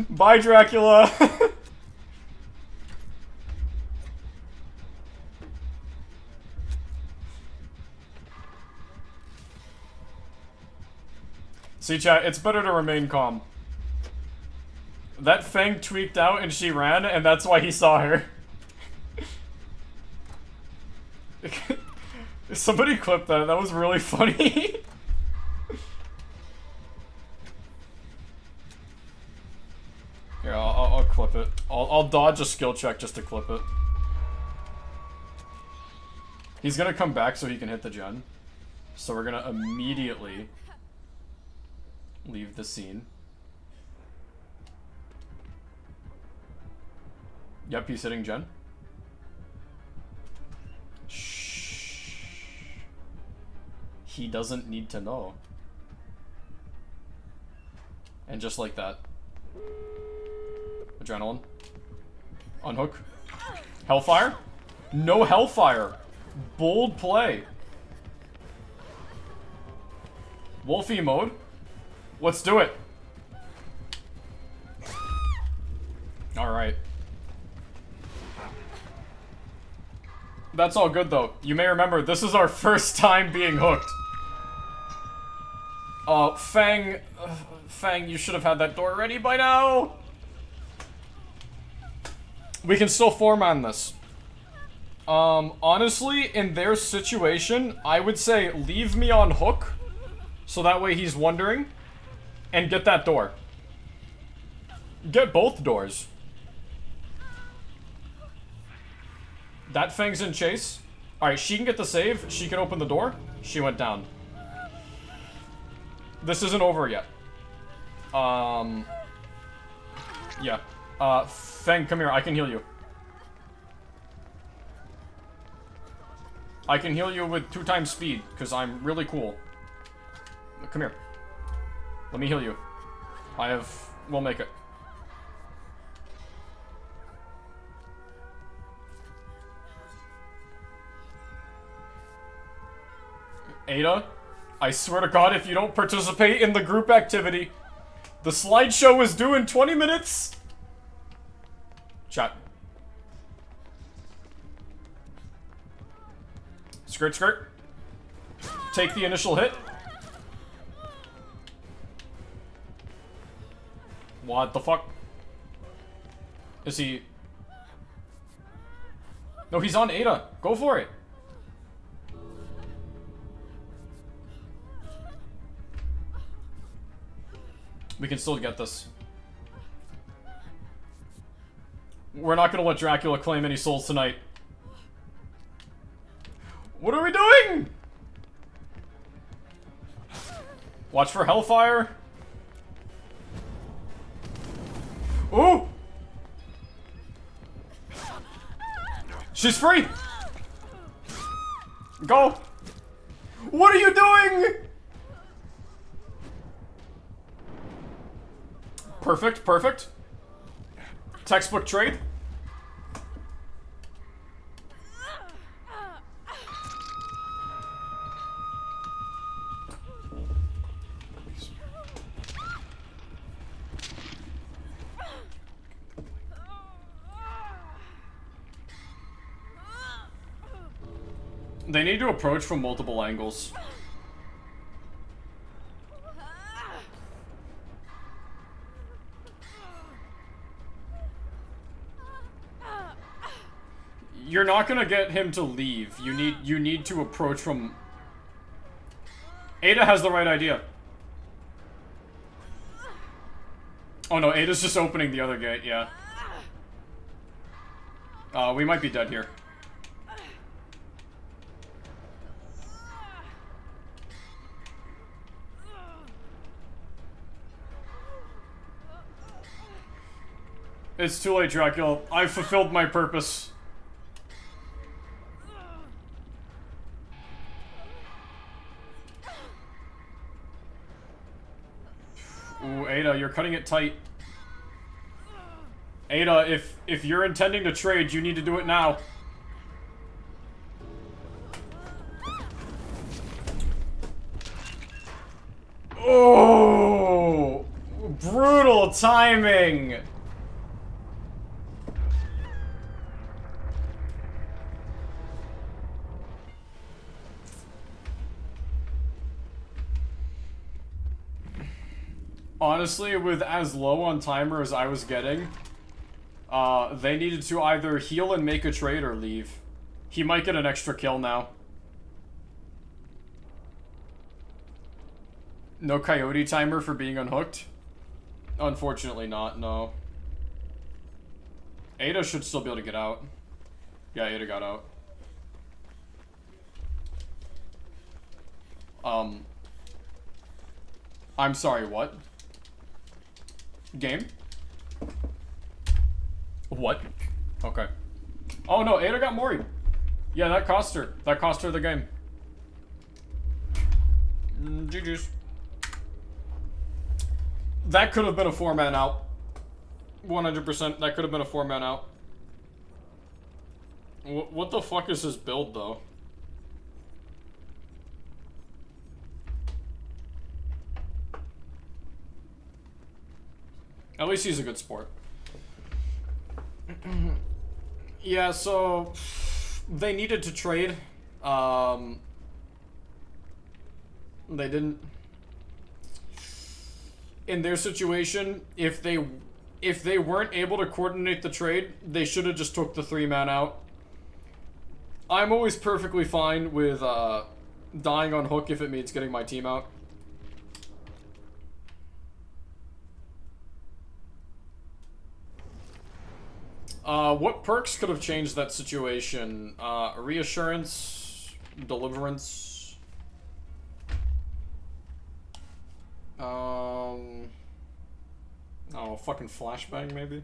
Bye, Dracula. See, chat, it's better to remain calm. That Fang tweaked out and she ran, and that's why he saw her. Somebody clip that. That was really funny. Here, I'll clip it. I'll dodge a skill check just to clip it. He's gonna come back so he can hit the gen. So we're gonna immediately leave the scene. Yep, he's hitting gen. Shh. He doesn't need to know. And just like that. Adrenaline. Unhook. Hellfire? No Hellfire. Bold play. Wolfie mode. Let's do it. Alright. That's all good though. You may remember, this is our first time being hooked. Fang, you should have had that door ready by now. We can still form on this. Honestly, in their situation, I would say leave me on hook. So that way he's wondering. And get that door. Get both doors. That Fang's in chase. Alright, she can get the save. She can open the door. She went down. This isn't over yet. Yeah. Fang, come here. I can heal you. I can heal you with 2 times speed, because I'm really cool. Come here. Let me heal you. We'll make it. Ada, I swear to God, if you don't participate in the group activity, the slideshow is due in 20 minutes. Chat. Skirt, skirt. Take the initial hit. What the fuck? Is he... No, he's on Ada. Go for it. We can still get this. We're not gonna let Dracula claim any souls tonight. What are we doing? Watch for Hellfire. Ooh! She's free! Go! What are you doing? Perfect, perfect. Textbook trade. They need to approach from multiple angles. You're not gonna get him to leave. You need to approach from... Ada has the right idea. Oh no, Ada's just opening the other gate, yeah. We might be dead here. It's too late, Dracula. I've fulfilled my purpose. Ooh, Ada, you're cutting it tight. Ada, if you're intending to trade, you need to do it now. Oh! Brutal Beautiful timing! Honestly, with as low on timer as I was getting, they needed to either heal and make a trade or leave. He might get an extra kill now. No coyote timer for being unhooked? Unfortunately not, no. Ada should still be able to get out. Yeah, Ada got out. I'm sorry, what? Game? What? Okay. Oh no, Ada got Mori. Yeah, that cost her. That cost her the game. GG's. That could have been a 4-man out. 100%. That could have been a 4-man out. What the fuck is his build, though? At least he's a good sport. Yeah, so they needed to trade. They didn't. In their situation, if they weren't able to coordinate the trade, they should have just took the 3-man out. I'm always perfectly fine with dying on hook if it means getting my team out. What perks could have changed that situation? Reassurance, deliverance. Oh, fucking flashbang maybe.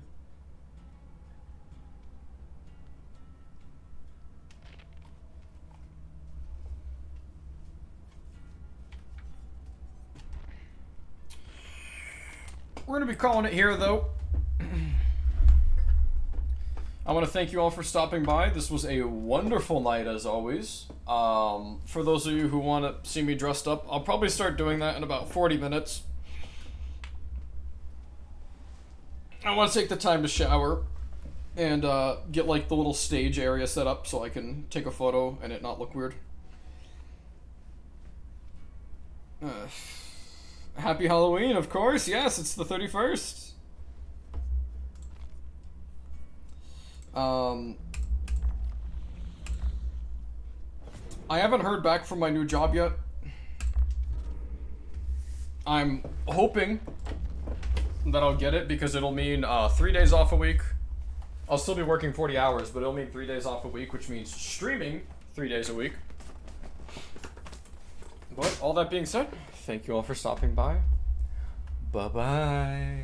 We're gonna be calling it here though. I want to thank you all for stopping by. This was a wonderful night as always. For those of you who want to see me dressed up, I'll probably start doing that in about 40 minutes. I want to take the time to shower and get like the little stage area set up so I can take a photo and it not look weird. Happy Halloween, of course. Yes, it's the 31st. I haven't heard back from my new job yet. I'm hoping that I'll get it because it'll mean 3 days off a week. I'll still be working 40 hours, but it'll mean 3 days off a week, which means streaming 3 days a week. But all that being said, thank you all for stopping by. Bye-bye.